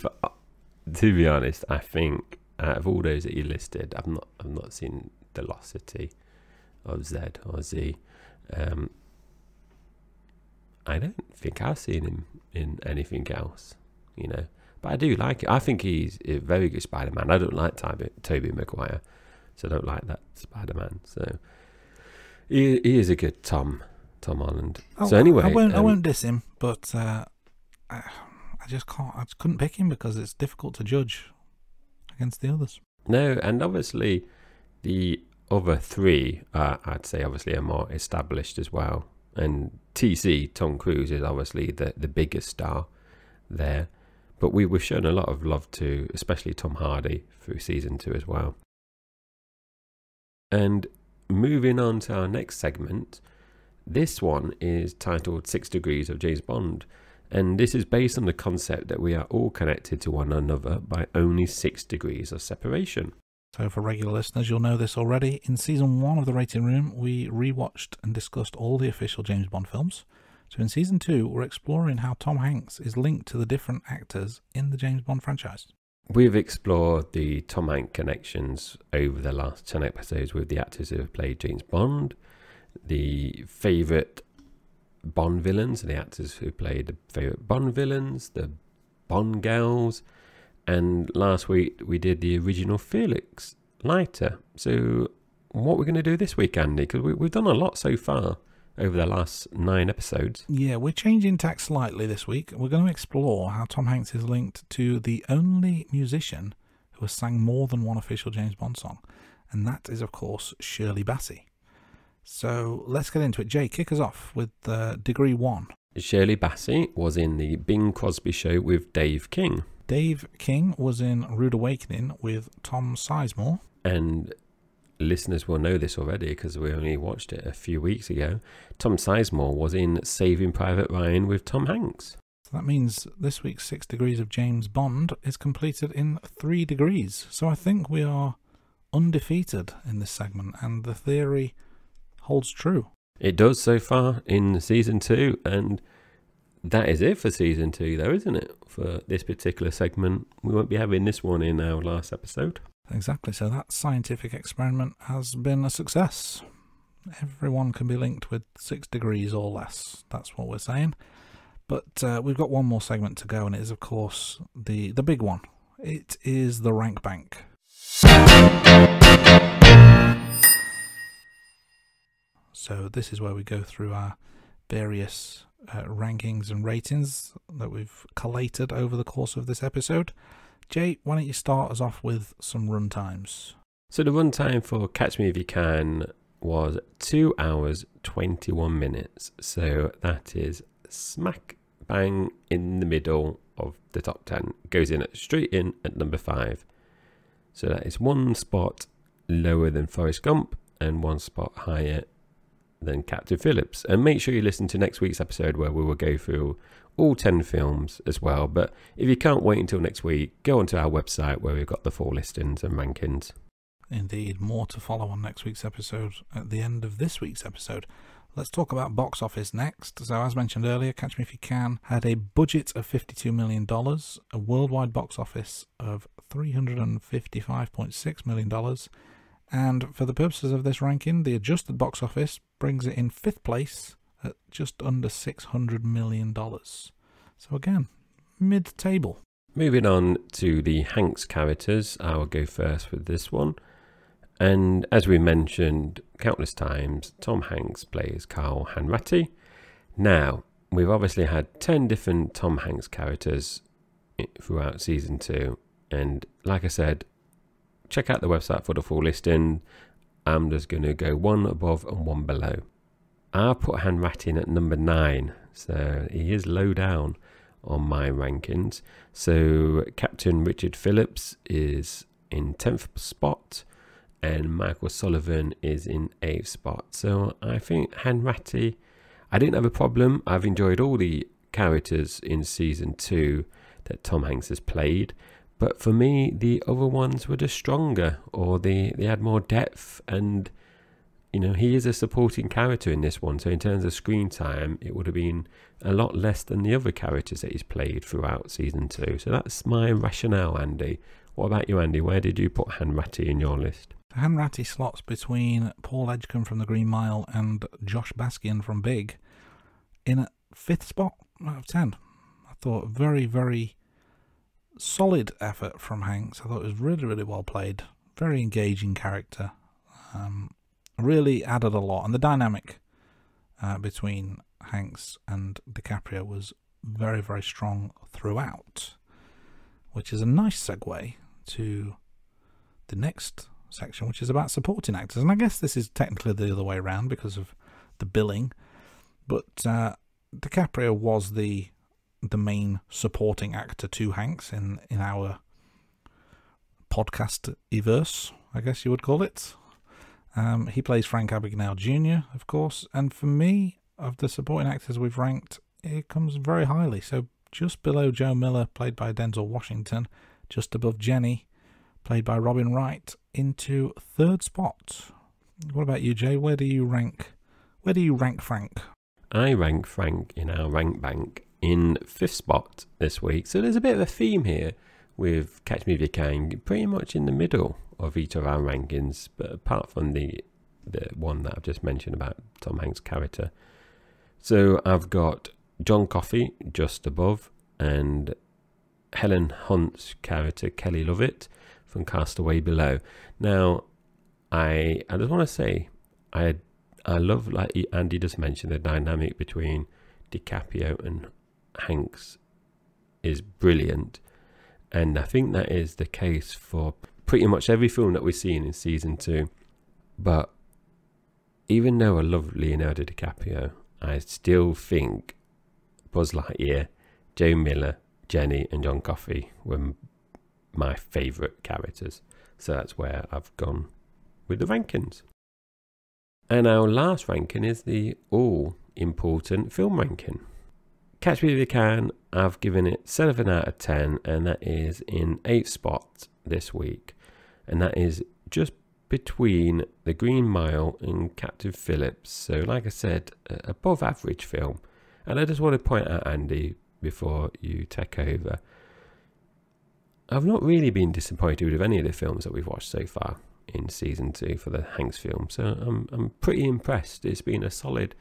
honest, I think out of all those that you listed, I've not seen The Lost City of Z or Z. I don't think I've seen him in anything else, But I do like it. I think he's a very good Spider-Man. I don't like Tobey Maguire, so I don't like that Spider-Man. So he is a good Tom Holland. So anyway, I won't diss him, but I just can't. I just couldn't pick him because it's difficult to judge against the others. No, and obviously the other three, I'd say, obviously are more established as well. And Tom Cruise is obviously the biggest star there. But we've shown a lot of love to, especially Tom Hardy, through season 2 as well. And moving on to our next segment, this one is titled 6 Degrees of James Bond. And this is based on the concept that we are all connected to one another by only 6 degrees of separation. So for regular listeners, you'll know this already. In season 1 of The Rating Room, we rewatched and discussed all the official James Bond films. So in season 2, we're exploring how Tom Hanks is linked to the different actors in the James Bond franchise. We've explored the Tom Hanks connections over the last 10 episodes with the actors who have played James Bond, the favourite Bond villains, the actors who played the favourite Bond villains, the Bond girls, and last week we did the original Felix Leiter. So what we're going to do this week, Andy, because we've done a lot so far over the last 9 episodes. Yeah, we're changing tack slightly this week. We're going to explore how Tom Hanks is linked to the only musician who has sang more than one official James Bond song, and that is, of course, Shirley Bassey. So let's get into it. Jay, kick us off with Degree 1. Shirley Bassey was in the Bing Crosby Show with Dave King. Dave King was in Rude Awakening with Tom Sizemore. And listeners will know this already because we only watched it a few weeks ago. Tom Sizemore was in Saving Private Ryan with Tom Hanks. So that means this week's 6 Degrees of James Bond is completed in 3 degrees. So I think we are undefeated in this segment, and the theory holds true. It does so far in season 2, and that is it for season 2 though, isn't it? For this particular segment. We won't be having this one in our last episode. Exactly, so that scientific experiment has been a success. Everyone can be linked with 6 degrees or less, that's what we're saying. But we've got one more segment to go, and it is, of course, the big one. It is the Rank Bank. So this is where we go through our various rankings and ratings that we've collated over the course of this episode. Jay, why don't you start us off with some run times? So the runtime for Catch Me If You Can was 2 hours 21 minutes. So that is smack bang in the middle of the top 10. Goes in straight in at number 5. So that is 1 spot lower than Forrest Gump and 1 spot higher than Captain Phillips. And make sure you listen to next week's episode where we will go through all 10 films as well. But if you can't wait until next week, go onto our website where we've got the full listings and rankings. Indeed, more to follow on next week's episode at the end of this week's episode. Let's talk about box office next. So as mentioned earlier, Catch Me If You Can had a budget of $52 million, a worldwide box office of $355.6 million, and for the purposes of this ranking, the adjusted box office brings it in 5th place at just under $600 million. So again, mid-table. Moving on to the Hanks characters, I will go first with this one. And as we mentioned countless times, Tom Hanks plays Carl Hanratty. Now, we've obviously had 10 different Tom Hanks characters throughout season 2. And like I said, check out the website for the full listing. I'm just going to go 1 above and 1 below. I put Hanratty in at number 9, so he is low down on my rankings. So Captain Richard Phillips is in 10th spot and Michael Sullivan is in 8th spot. So I think Hanratty, I didn't have a problem. I've enjoyed all the characters in season 2 that Tom Hanks has played, but for me the other ones were just stronger, or they had more depth. And you know, he is a supporting character in this one, so in terms of screen time it would have been a lot less than the other characters that he's played throughout season 2. So that's my rationale, Andy. What about you, Andy? Where did you put Hanratty in your list? Hanratty slots between Paul Edgecombe from The Green Mile and Josh Baskian from Big in a 5th spot out of 10. I thought very, very solid effort from Hanks. I thought it was really, really well played. Very engaging character. Really added a lot. And the dynamic between Hanks and DiCaprio was very, very strong throughout, which is a nice segue to the next section, which is about supporting actors. And I guess this is technically the other way around because of the billing, but DiCaprio was the main supporting actor to Hanks in our podcast-iverse, I guess you would call it. He plays Frank Abagnale Jr., of course, and for me, of the supporting actors we've ranked, it comes very highly. So just below Joe Miller, played by Denzel Washington, just above Jenny, played by Robin Wright, into 3rd spot. What about you, Jay? Where do you rank Frank? I rank Frank in our rank bank in 5th spot this week. So there's a bit of a theme here with Catch Me If You Can, pretty much in the middle of each of our rankings, but apart from the one that I've just mentioned about Tom Hanks' character. So I've got John Coffey just above, and Helen Hunt's character Kelly Lovett from Castaway below. Now, I just want to say, I love, like Andy just mentioned, the dynamic between DiCaprio and Hanks is brilliant, and I think that is the case for pretty much every film that we've seen in season 2. But even though I love Leonardo DiCaprio, I still think Buzz Lightyear, Joe Miller, Jenny and John Coffey were my favourite characters. So that's where I've gone with the rankings. And our last ranking is the all-important film ranking. Catch Me If You Can, I've given it 7 out of 10, and that is in 8th spot this week. And that is just between The Green Mile and Captain Phillips. So like I said, above average film. And I just want to point out, Andy, before you take over, I've not really been disappointed with any of the films that we've watched so far in season 2 for the Hanks film. So I'm pretty impressed. It's been a solid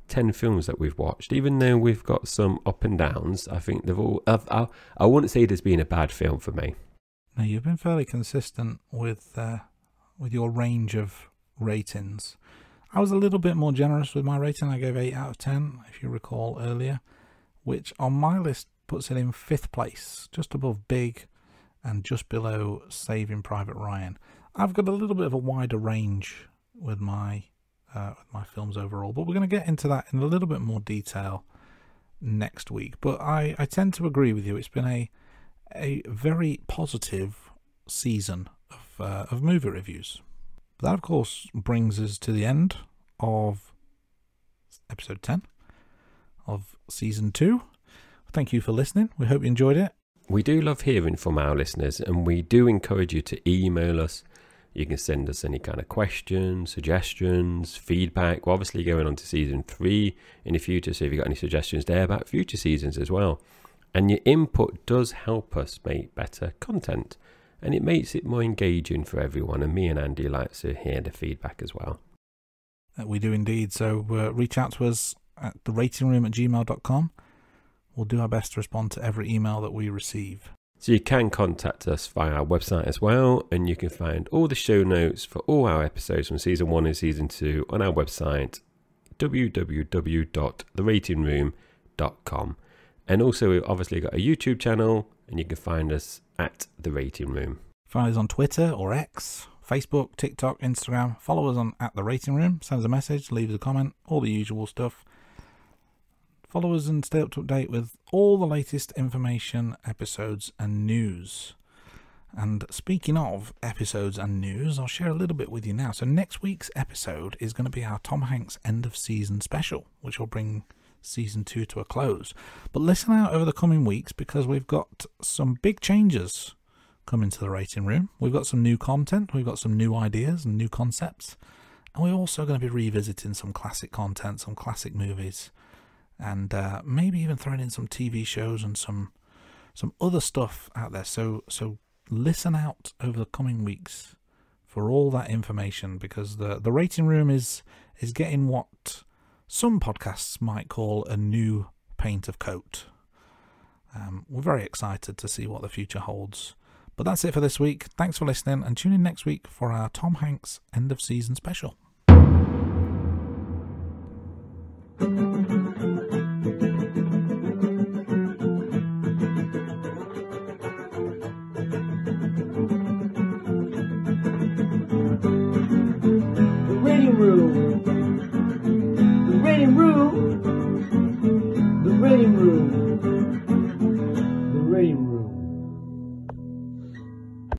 10 films that we've watched, even though we've got some up and downs. I think they've all. I wouldn't say there's been a bad film for me. Now, you've been fairly consistent with your range of ratings. I was a little bit more generous with my rating. I gave 8 out of 10, if you recall earlier, which on my list puts it in 5th place, just above Big and just below Saving Private Ryan. I've got a little bit of a wider range with my films overall, but we're going to get into that in a little bit more detail next week. But I tend to agree with you. It's been a very positive season of movie reviews. That, of course, brings us to the end of episode 10 of season 2. Thank you for listening. We hope you enjoyed it. We do love hearing from our listeners, and we do encourage you to email us. You can send us any kind of questions, suggestions, feedback. We're obviously going on to season 3 in the future, so if you've got any suggestions there about future seasons as well. And your input does help us make better content, and it makes it more engaging for everyone. And me and Andy like to hear the feedback as well. We do indeed. So reach out to us at theratingroom@gmail.com. We'll do our best to respond to every email that we receive. So you can contact us via our website as well, and you can find all the show notes for all our episodes from season 1 and season 2 on our website, www.theratingroom.com. And also, we've obviously got a YouTube channel, and you can find us at The Rating Room. Find us on Twitter or X, Facebook, TikTok, Instagram. Follow us on at The Rating Room. Send us a message, leave us a comment, all the usual stuff. Follow us and stay up to date with all the latest information, episodes and news. And speaking of episodes and news, I'll share a little bit with you now. So next week's episode is going to be our Tom Hanks end of season special, which will bring season 2 to a close. But listen out over the coming weeks, because we've got some big changes coming to The Rating Room. We've got some new content, we've got some new ideas and new concepts, and we're also going to be revisiting some classic content, some classic movies, and maybe even throwing in some TV shows and some other stuff out there. So listen out over the coming weeks for all that information, because the Rating Room is getting what some podcasts might call a new paint of coat. We're very excited to see what the future holds. But that's it for this week. Thanks for listening, and tune in next week for our Tom Hanks end of season special.